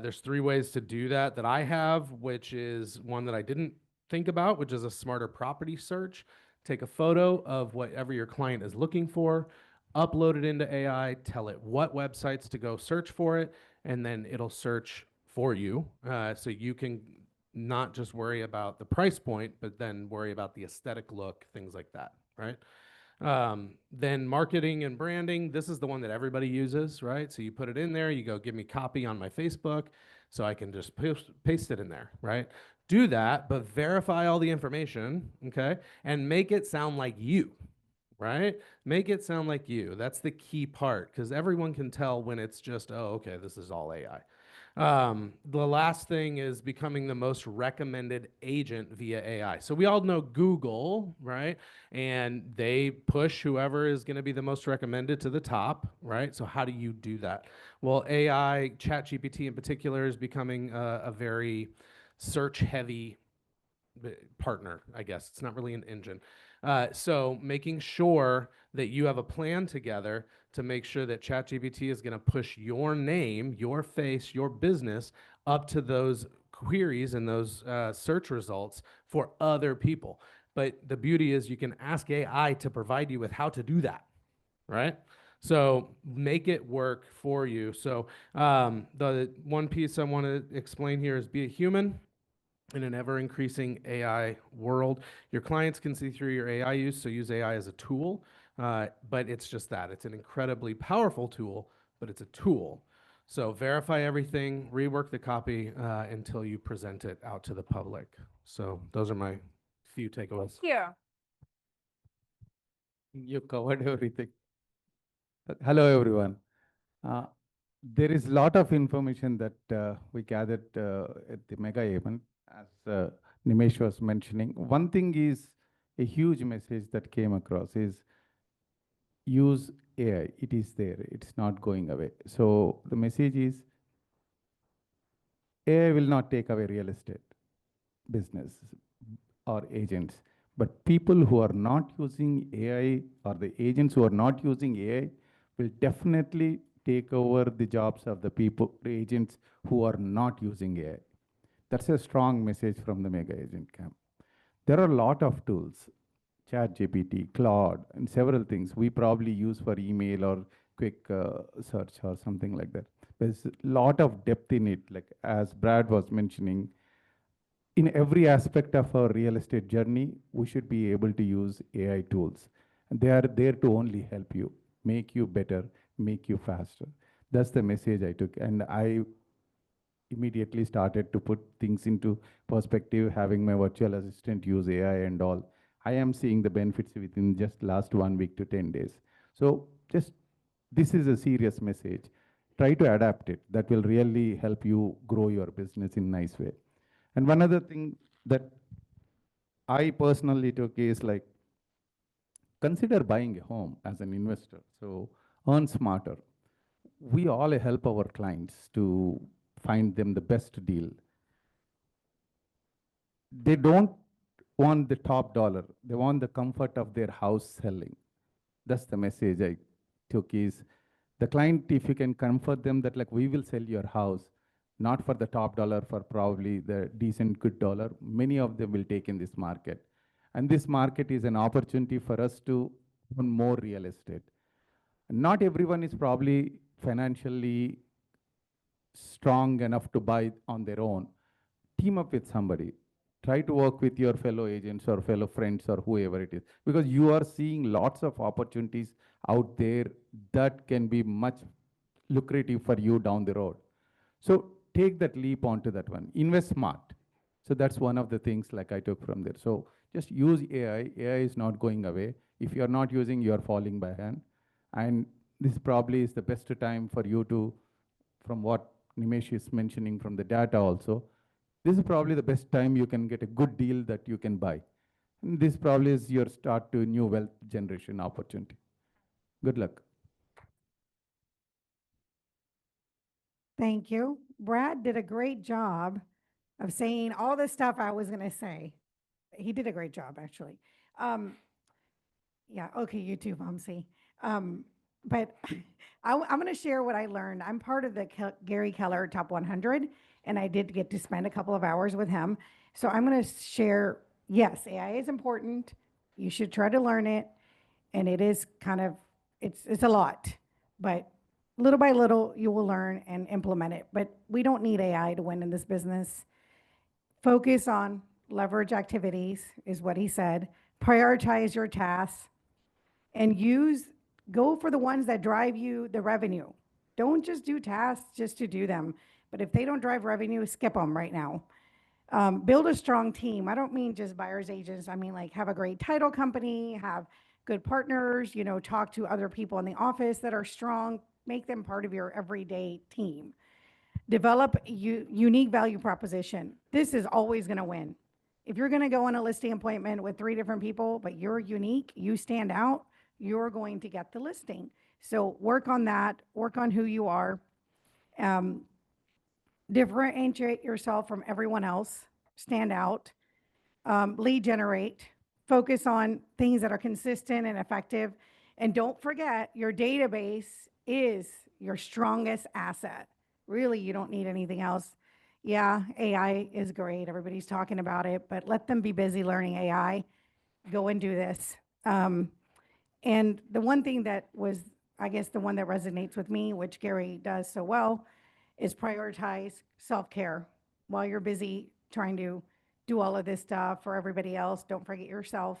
N: There's 3 ways to do that I have, which is one that I didn't think about, which is a smarter property search. Take a photo of whatever your client is looking for, upload it into AI, tell it what websites to go search for it, and then it'll search for you. So you can not just worry about the price point, but then worry about the aesthetic look, things like that, right? Then marketing and branding, this is the one that everybody uses, right? So you put it in there, you go, give me copy on my Facebook, so I can just paste it in there, right? Do that, but verify all the information, okay? And make it sound like you, right? Make it sound like you. That's the key part, because everyone can tell when it's just, oh, okay, this is all AI. The last thing is becoming the most recommended agent via AI. So we all know Google, right? And they push whoever is going to be the most recommended to the top, right? So how do you do that? Well, AI, ChatGPT in particular, is becoming a very search-heavy partner, I guess. It's not really an engine. So making sure that you have a plan together to make sure that ChatGPT is going to push your name, your face, your business up to those queries and those search results for other people. But the beauty is you can ask AI to provide you with how to do that, right? So make it work for you. So the one piece I want to explain here is be a human in an ever increasing AI world. Your clients can see through your AI use, so use AI as a tool, but it's just that. It's an incredibly powerful tool, but it's a tool. So verify everything, rework the copy until you present it out to the public. So those are my few takeaways.
A: Yeah.
O: You covered everything. Hello, everyone. There is a lot of information that we gathered at the mega event, as Nimesh was mentioning. One thing is a huge message that came across is use AI. It is there. It's not going away. So the message is AI will not take away real estate business or agents. But people who are not using AI or the agents who are not using AI will definitely take over the jobs of the people, the agents who are not using AI. That's a strong message from the mega agent camp. There are a lot of tools, ChatGPT, Claude, and several things we probably use for email or quick search or something like that. There's a lot of depth in it, like as Brad was mentioning. In every aspect of our real estate journey, we should be able to use AI tools. And they are there to only help you, make you better, make you faster. That's the message I took. And I immediately started to put things into perspective, having my virtual assistant use AI and all. I am seeing the benefits within just last 1 week to 10 days. So just, this is a serious message. Try to adapt it. That will really help you grow your business in a nice way. And one other thing that I personally took is like, consider buying a home as an investor. So earn smarter. We all help our clients to find them the best deal. They don't want the top dollar. They want the comfort of their house selling. That's the message I took is the client, if you can comfort them that like, we will sell your house, not for the top dollar, for probably the decent good dollar. Many of them will take in this market. And this market is an opportunity for us to own more real estate. Not everyone is probably financially strong enough to buy on their own. Team up with somebody. Try to work with your fellow agents or fellow friends or whoever it is, because you are seeing lots of opportunities out there that can be much lucrative for you down the road. So take that leap onto that one. Invest smart. So that's one of the things like I took from there. So just use AI. AI is not going away. If you're not using, you're falling behind. And this probably is the best time for you to, from what Nimesh is mentioning from the data also, this is probably the best time you can get a good deal that you can buy. And this probably is your start to a new wealth generation opportunity. Good luck.
P: Thank you. Brad did a great job of saying all the stuff I was going to say. He did a great job, actually. Yeah, okay, you too, Vamsi. But I'm going to share what I learned. I'm part of the Gary Keller Top 100, and I did get to spend a couple of hours with him. So I'm going to share, yes, AI is important. You should try to learn it. And it is kind of, it's a lot. But little by little, you will learn and implement it. But we don't need AI to win in this business. Focus on leverage activities is what he said. Prioritize your tasks and go for the ones that drive you the revenue. Don't just do tasks just to do them. But if they don't drive revenue, skip them right now. Build a strong team. I don't mean just buyers agents. I mean like have a great title company, have good partners, talk to other people in the office that are strong, make them part of your everyday team. Develop a unique value proposition. This is always going to win. If you're going to go on a listing appointment with 3 different people, but you're unique, you stand out, you're going to get the listing. So work on that, work on who you are. Differentiate yourself from everyone else, stand out, lead generate, focus on things that are consistent and effective. And don't forget, your database is your strongest asset. Really, you don't need anything else. Yeah, AI is great. Everybody's talking about it, but let them be busy learning AI. go and do this. And the one thing that was, I guess, the one that resonates with me, which Gary does so well, is prioritize self-care while you're busy trying to do all of this stuff for everybody else. Don't forget yourself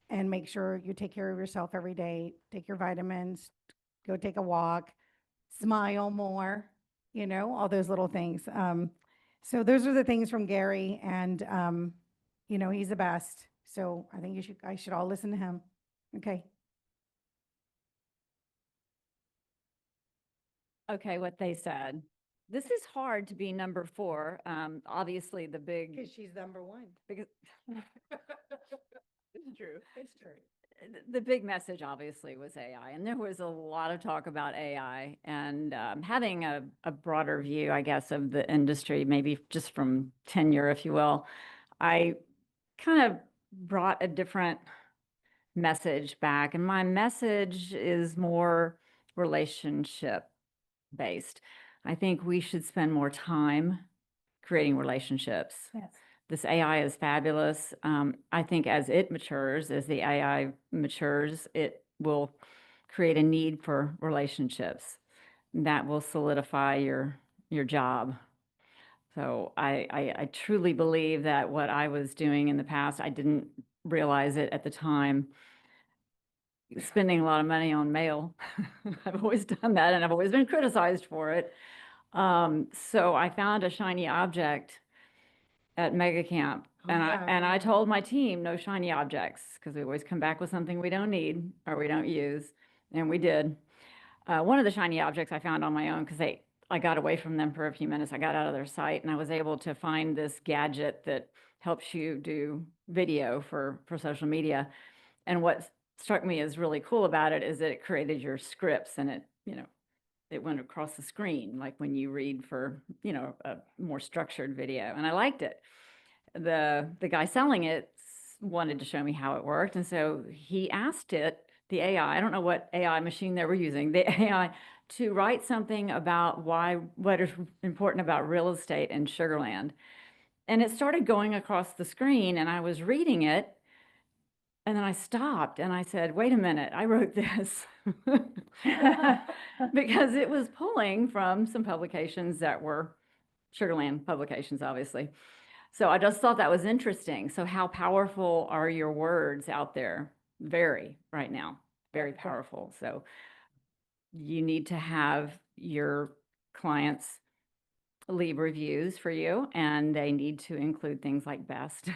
P: and make sure you take care of yourself every day. Take your vitamins, go take a walk, smile more, you know, all those little things. So those are the things from Gary, and you know, he's the best. So I think I should all listen to him. Okay.
Q: Okay, what they said. This is hard to be number 4. Obviously the big.
P: Because she's number 1.
Q: Because
E: It's true. It's true.
Q: the big message obviously was AI, and there was a lot of talk about AI, and having a broader view, I guess, of the industry, maybe just from tenure, if you will, I kind of brought a different message back, and my message is more relationship based. I think we should spend more time creating relationships.
A: Yes.
Q: This AI is fabulous. I think as it matures, as the AI matures, it will create a need for relationships that will solidify your job. So I truly believe that what I was doing in the past, I didn't realize it at the time, spending a lot of money on mail. I've always done that, and I've always been criticized for it. So I found a shiny object at Mega Camp, and I told my team, no shiny objects, because we always come back with something we don't need or we don't use, and we did. One of the shiny objects I found on my own, because I got away from them for a few minutes. I got out of their site, and I was able to find this gadget that helps you do video for social media. And what struck me as really cool about it is that it created your scripts, and it went across the screen, like when you read for, a more structured video. And I liked it. The guy selling it wanted to show me how it worked. And so he asked it, the AI, I don't know what AI machine they were using, the AI, to write something about what is important about real estate in Sugar Land. And it started going across the screen, and I was reading it. And then I stopped and I said, wait a minute, I wrote this. Because it was pulling from some publications that were Sugar Land publications, obviously. So I just thought that was interesting. So how powerful are your words out there? Very right now, very powerful. So you need to have your clients leave reviews for you, and they need to include things like best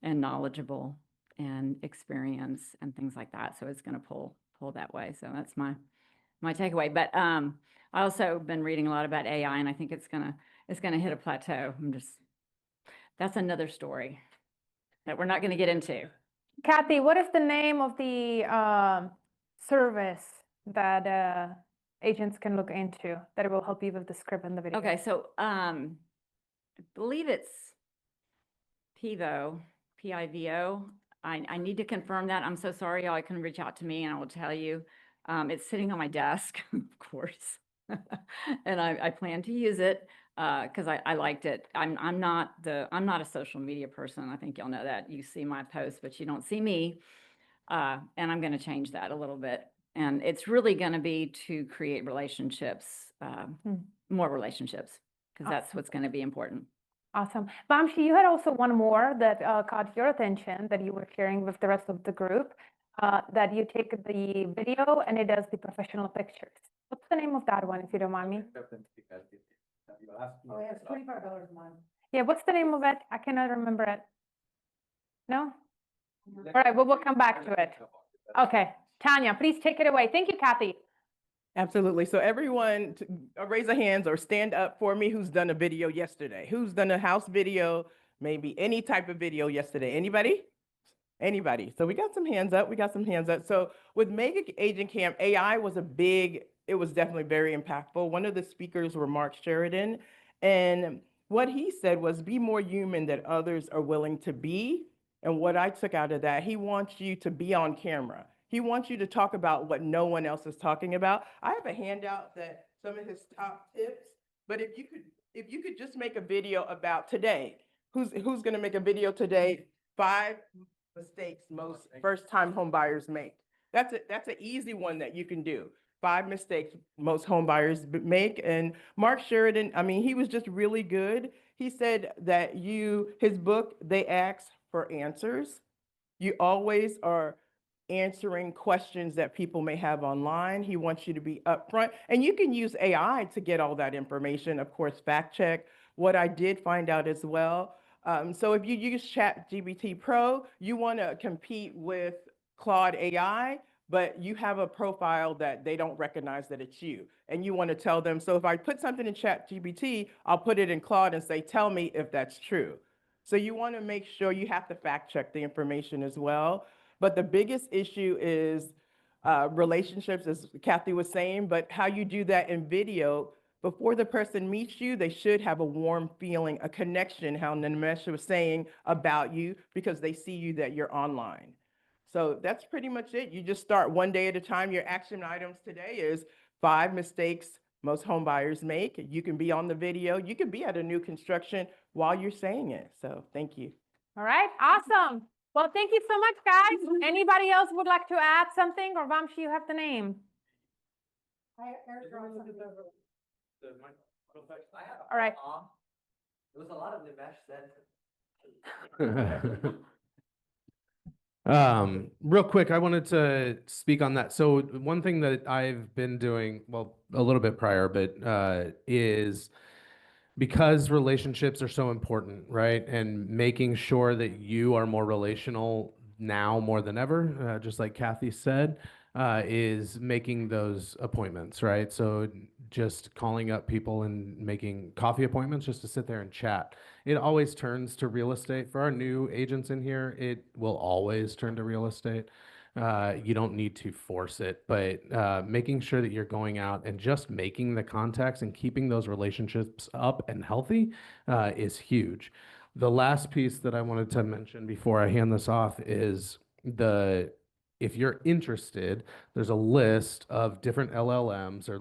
Q: and knowledgeable and experience and things like that. So it's going to pull that way. So that's my takeaway. But I also been reading a lot about AI, and I think it's gonna hit a plateau. That's another story that we're not going to get into.
A: Kathy, what is the name of the service that agents can look into that will help you with the script and the video?
Q: Okay, so I believe it's Pivo, P-I-V-O. I need to confirm that. I'm so sorry, y'all. You can reach out to me and I will tell you. It's sitting on my desk, of course. And I plan to use it because I liked it. I'm not a social media person. I think y'all know that. You see my posts, but you don't see me. And I'm going to change that a little bit. And it's really going to be to create relationships, more relationships, because that's what's going to be important.
A: Awesome. Vamshi, you had also one more that caught your attention that you were sharing with the rest of the group, that you take the video and it does the professional pictures. What's the name of that one, if you don't mind me?
P: Oh, yeah, it's $25 a month.
A: Yeah, what's the name of it? I cannot remember it. No? All right, well, we'll come back to it. Okay, Tanya, please take it away. Thank you, Kathy.
E: Absolutely. So everyone raise their hands or stand up for me who's done a video yesterday. Who's done a house video, maybe any type of video yesterday? Anybody? Anybody? So we got some hands up. So with Mega Agent Camp, AI was it was definitely very impactful. One of the speakers were Mark Sheridan. And what he said was, be more human than others are willing to be. And what I took out of that, he wants you to be on camera. He wants you to talk about what no one else is talking about. I have a handout that some of his top tips, but if you could just make a video about today, who's going to make a video today? 5 mistakes most first-time home buyers make. That's an easy one that you can do. 5 mistakes most home buyers make. And Mark Sheridan, I mean, he was just really good. He said that his book, They Ask for Answers. You always are answering questions that people may have online. He wants you to be upfront. And you can use AI to get all that information, of course, fact check. What I did find out as well, so if you use ChatGPT Pro, you want to compete with Claude AI, but you have a profile that they don't recognize that it's you. And you want to tell them, so if I put something in ChatGPT, I'll put it in Claude and say, tell me if that's true. So you want to make sure you have to fact check the information as well. But the biggest issue is relationships, as Kathy was saying, but how you do that in video. Before the person meets you, they should have a warm feeling, a connection, how Nimesha was saying about you, because they see you that you're online. So that's pretty much it. You just start one day at a time. Your action items today is 5 mistakes most home buyers make. You can be on the video. You can be at a new construction while you're saying it. So thank you.
A: All right, awesome. Well, thank you so much, guys. Anybody else would like to add something, or Vamshi, you have the name? All right.
B: It was a lot of Nimesh said.
N: Real quick, I wanted to speak on that. So one thing that I've been doing, well, a little bit prior, but is because relationships are so important, right? And making sure that you are more relational now more than ever, just like Kathy said, is making those appointments, right? So just calling up people and making coffee appointments just to sit there and chat. It always turns to real estate. For our new agents in here, it will always turn to real estate. You don't need to force it, but making sure that you're going out and just making the contacts and keeping those relationships up and healthy is huge. The last piece that I wanted to mention before I hand this off is if you're interested, there's a list of different LLMs or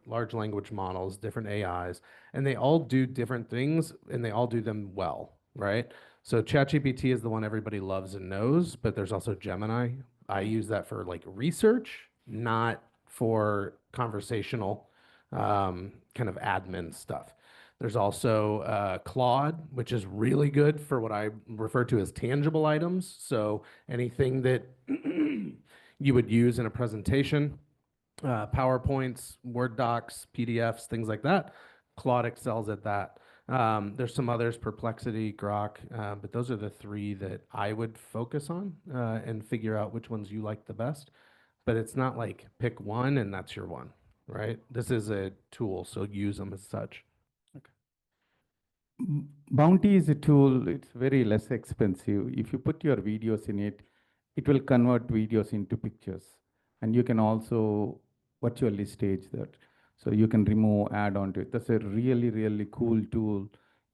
N: large language models, different AIs, and they all do different things and they all do them well, right? So ChatGPT is the one everybody loves and knows, but there's also Gemini. I use that for like research, not for conversational kind of admin stuff. There's also Claude, which is really good for what I refer to as tangible items. So anything that you would use in a presentation, PowerPoints, Word docs, PDFs, things like that. Claude excels at that. There's some others, Perplexity, Grok, but those are the 3 that I would focus on and figure out which ones you like the best. But it's not like pick one and that's your one, right? This is a tool, so use them as such.
O: Bounty is a tool, it's very less expensive. If you put your videos in it, it will convert videos into pictures. And you can also virtually stage that. So you can remove, add on to it. That's a really, really cool tool.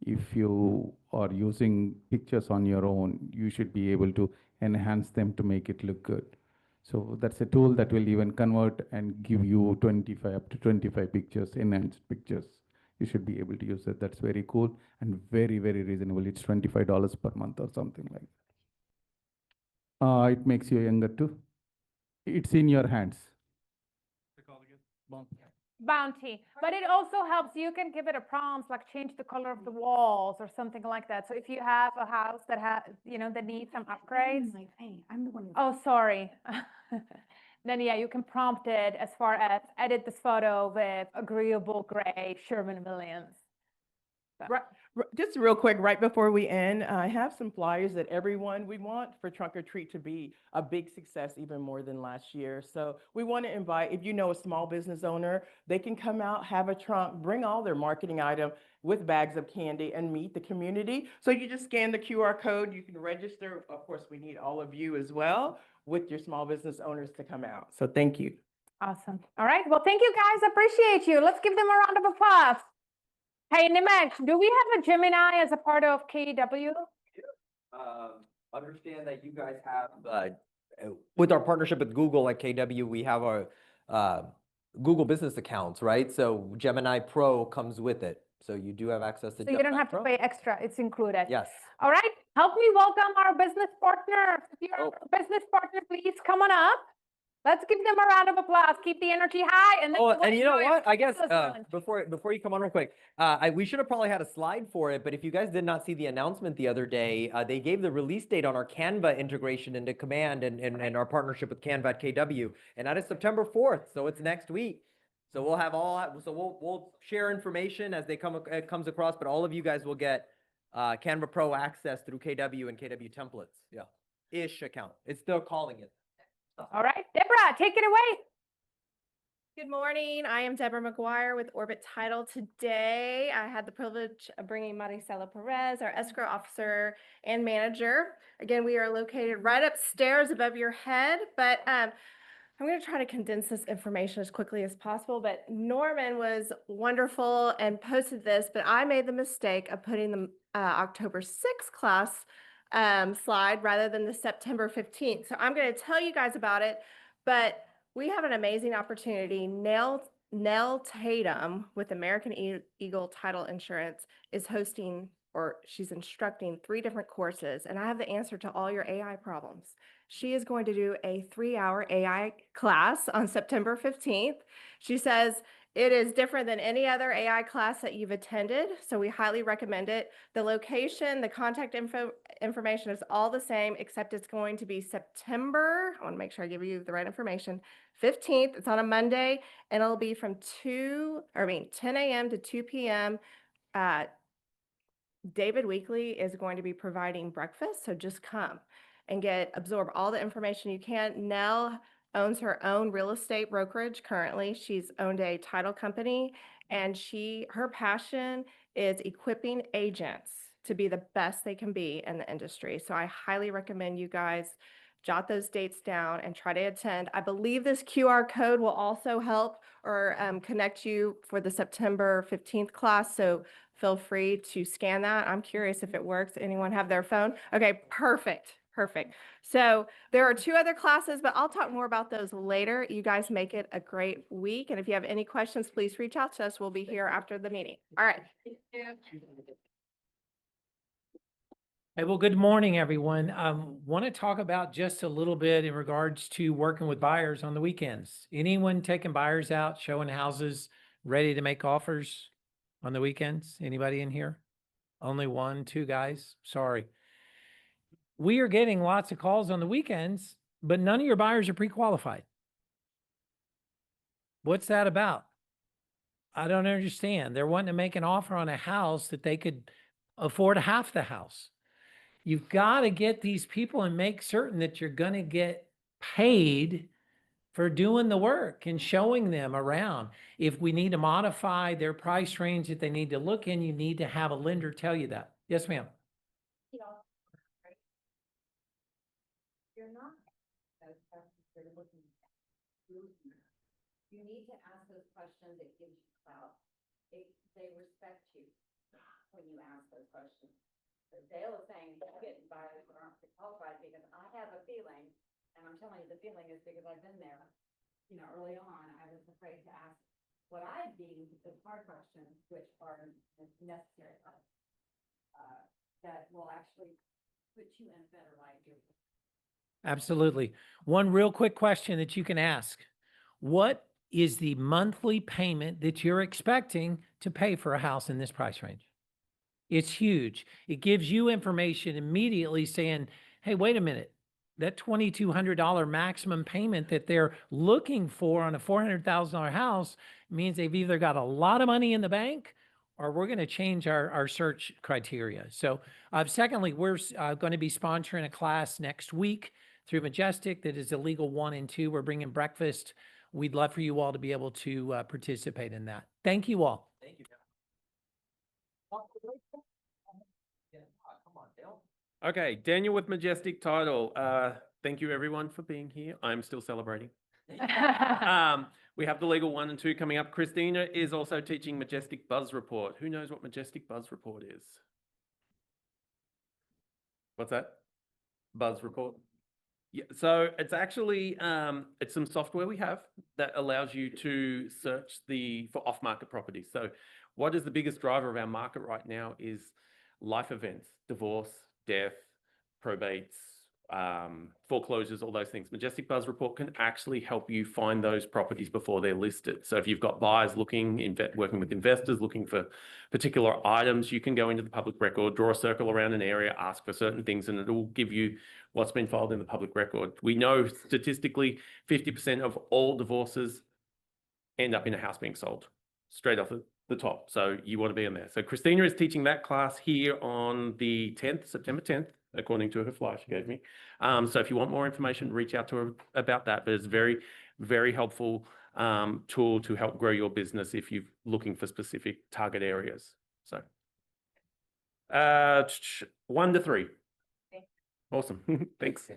O: If you are using pictures on your own, you should be able to enhance them to make it look good. So that's a tool that will even convert and give you 25 up to 25 pictures, enhanced pictures. You should be able to use it. That's very cool and very, very reasonable. It's $25 per month or something like that. It makes you younger too. It's in your hands.
A: Bounty, but it also helps. You can give it a prompt, like change the color of the walls or something like that. So if you have a house that has, that needs some upgrades.
P: I'm the one.
A: Oh, sorry. Then yeah, you can prompt it as far as edit this photo with agreeable gray Sherwin Williams. So.
E: Right, just real quick, right before we end, I have some flyers that we want for Trunk or Treat to be a big success, even more than last year. So we want to invite, if you know a small business owner, they can come out, have a trunk, bring all their marketing item with bags of candy and meet the community. So you just scan the QR code, you can register. Of course, we need all of you as well with your small business owners to come out. So thank you.
A: Awesome. All right. Well, thank you guys. Appreciate you. Let's give them a round of applause. Hey, Nimesh, do we have a Gemini as a part of KW?
B: Understand that you guys have, with our partnership with Google at KW, we have our Google business accounts, right? So Gemini Pro comes with it. So you do have access to
A: So you don't
B: Gemini
A: have to
B: Pro.
A: pay extra, it's included.
B: Yes.
A: All right, help me welcome our business partners. If you're a business partner, please come on up. Let's give them a round of applause. Keep the energy high and then
B: Oh,
A: we'll
B: and you know
A: enjoy
B: what? I guess
A: fabulous lunch.
B: before you come on real quick, we should have probably had a slide for it, but if you guys did not see the announcement the other day, they gave the release date on our Canva integration into Command and our partnership with Canva at KW, and that is September 4th, so it's next week. So we'll have we'll share information as it comes across, but all of you guys will get Canva Pro access through KW and KW templates. Yeah, ish account. It's still calling it.
A: All right, Deborah, take it away.
R: Good morning. I am Deborah McGuire with Orbit Title. Today, I had the privilege of bringing Maricela Perez, our escrow officer and manager. Again, we are located right upstairs above your head, but I'm going to try to condense this information as quickly as possible. But Norman was wonderful and posted this, but I made the mistake of putting the October 6th class slide rather than the September 15th. So I'm going to tell you guys about it, but we have an amazing opportunity. Nell Tatum with American Eagle Title Insurance is hosting, or she's instructing 3 different courses, and I have the answer to all your AI problems. She is going to do a 3-hour AI class on September 15th. She says it is different than any other AI class that you've attended, so we highly recommend it. The location, the contact information is all the same, except it's going to be September, I want to make sure I give you the right information, 15th. It's on a Monday, and it'll be from 10 a.m. to 2 p.m. David Weekly is going to be providing breakfast, so just come and absorb all the information you can. Nell owns her own real estate brokerage currently. She's owned a title company, and her passion is equipping agents to be the best they can be in the industry. So I highly recommend you guys jot those dates down and try to attend. I believe this QR code will also help or connect you for the September 15th class. So feel free to scan that. I'm curious if it works. Anyone have their phone? Okay, perfect. Perfect. So there are 2 other classes, but I'll talk more about those later. You guys make it a great week. And if you have any questions, please reach out to us. We'll be here after the meeting. All right.
S: Hey, well, good morning, everyone. Want to talk about just a little bit in regards to working with buyers on the weekends. Anyone taking buyers out, showing houses, ready to make offers on the weekends? Anybody in here? Only 1, 2 guys? Sorry. We are getting lots of calls on the weekends, but none of your buyers are pre-qualified. What's that about? I don't understand. They're wanting to make an offer on a house that they could afford half the house. You've got to get these people and make certain that you're going to get paid for doing the work and showing them around. If we need to modify their price range that they need to look in, you need to have a lender tell you that. Yes, ma'am.
Q: You're not those questions you're looking at. You need to ask those questions that gives you clout. They respect you when you ask those questions. But Dale is saying you're getting buyers who aren't qualified because I have a feeling, and I'm telling you the feeling is because I've been there, early on, I was afraid to ask what I deemed the hard questions, which are necessary, that will actually put you in a better light.
S: Absolutely. One real quick question that you can ask. What is the monthly payment that you're expecting to pay for a house in this price range? It's huge. It gives you information immediately saying, hey, wait a minute. That $2,200 maximum payment that they're looking for on a $400,000 house means they've either got a lot of money in the bank or we're going to change our search criteria. So secondly, we're going to be sponsoring a class next week through Majestic that is illegal 1 and 2. We're bringing breakfast. We'd love for you all to be able to participate in that. Thank you all.
B: Thank you.
T: Okay, Daniel with Majestic Title. Thank you everyone for being here. I'm still celebrating. We have the legal 1 and 2 coming up. Christina is also teaching Majestic Buzz Report. Who knows what Majestic Buzz Report is? What's that? Buzz Report? Yeah, so it's actually it's some software we have that allows you to search for off-market properties. So What is the biggest driver of our market right now is life events, divorce, death, probates, foreclosures, all those things. Majestic Buzz Report can actually help you find those properties before they're listed. So if you've got buyers looking, working with investors, looking for particular items, you can go into the public record, draw a circle around an area, ask for certain things, and it will give you what's been filed in the public record. We know statistically 50% of all divorces end up in a house being sold straight off the top. So you want to be in there. So Christina is teaching that class here on the 10th, September 10th, according to her flyer she gave me. So if you want more information, reach out to her about that. But it's very, very helpful tool to help grow your business if you're looking for specific target areas. So 1 to 3. Awesome. Thanks.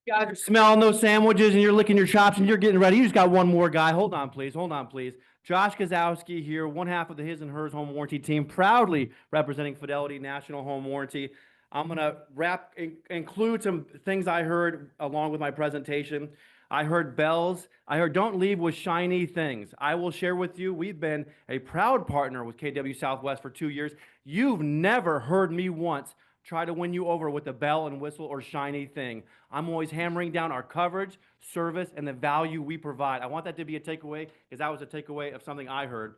U: Guys are smelling those sandwiches and you're licking your chops and you're getting ready. You just got one more guy. Hold on, please. Hold on, please. Josh Gazowski here, one half of the His and Hers Home Warranty team, proudly representing Fidelity National Home Warranty. I'm going to include some things I heard along with my presentation. I heard bells. I heard don't leave with shiny things. I will share with you, we've been a proud partner with KW Southwest for 2 years. You've never heard me once try to win you over with a bell and whistle or shiny thing. I'm always hammering down our coverage, service, and the value we provide. I want that to be a takeaway because that was a takeaway of something I heard.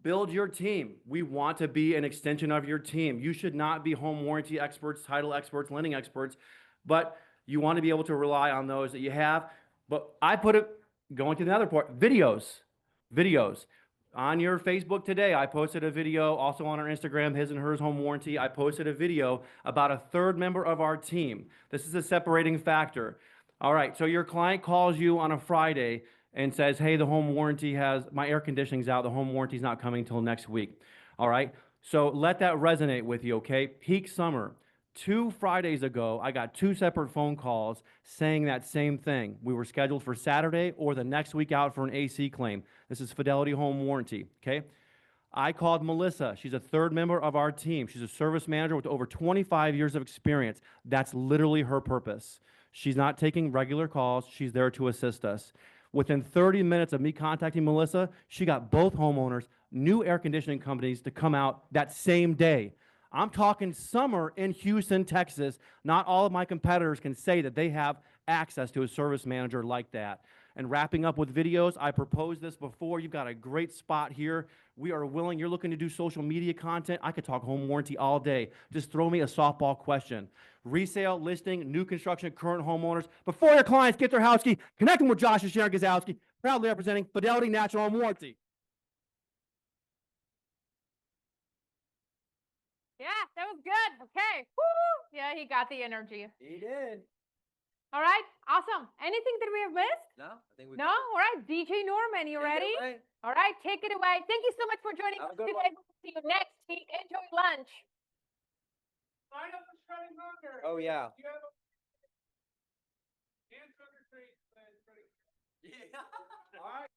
U: Build your team. We want to be an extension of your team. You should not be home warranty experts, title experts, lending experts, but you want to be able to rely on those that you have. But I put it, going to the other part, videos. On your Facebook today, I posted a video, also on our Instagram, His and Hers Home Warranty, I posted a video about a third member of our team. This is a separating factor. All right, so your client calls you on a Friday and says, hey, the home warranty my air conditioning's out, the home warranty's not coming till next week. All right, so let that resonate with you, okay? Peak summer. 2 Fridays ago, I got 2 separate phone calls saying that same thing. We were scheduled for Saturday or the next week out for an AC claim. This is Fidelity Home Warranty, okay? I called Melissa. She's a third member of our team. She's a service manager with over 25 years of experience. That's literally her purpose. She's not taking regular calls. She's there to assist us. Within 30 minutes of me contacting Melissa, she got both homeowners, new air conditioning companies to come out that same day. I'm talking summer in Houston, Texas. Not all of my competitors can say that they have access to a service manager like that. And wrapping up with videos, I proposed this before. You've got a great spot here. We are willing. You're looking to do social media content. I could talk home warranty all day. Just throw me a softball question. Resale, listing, new construction, current homeowners. Before your clients get their house key, connect them with Josh and Sharon Gazowski, proudly representing Fidelity National Home Warranty.
A: Yeah, that was good. Okay. Woo! Yeah, he got the energy.
B: He did.
A: All right. Awesome. Anything that we have missed?
B: No, I think we.
A: No? All right. DJ Norman, you ready? All right. Take it away. Thank you so much for joining us today. We'll see you next week. Enjoy lunch.
J: Sign up for Shredding Hunger.
B: Oh, yeah.
J: You have a... And Sugar Treat.
B: Yeah.
J: All right.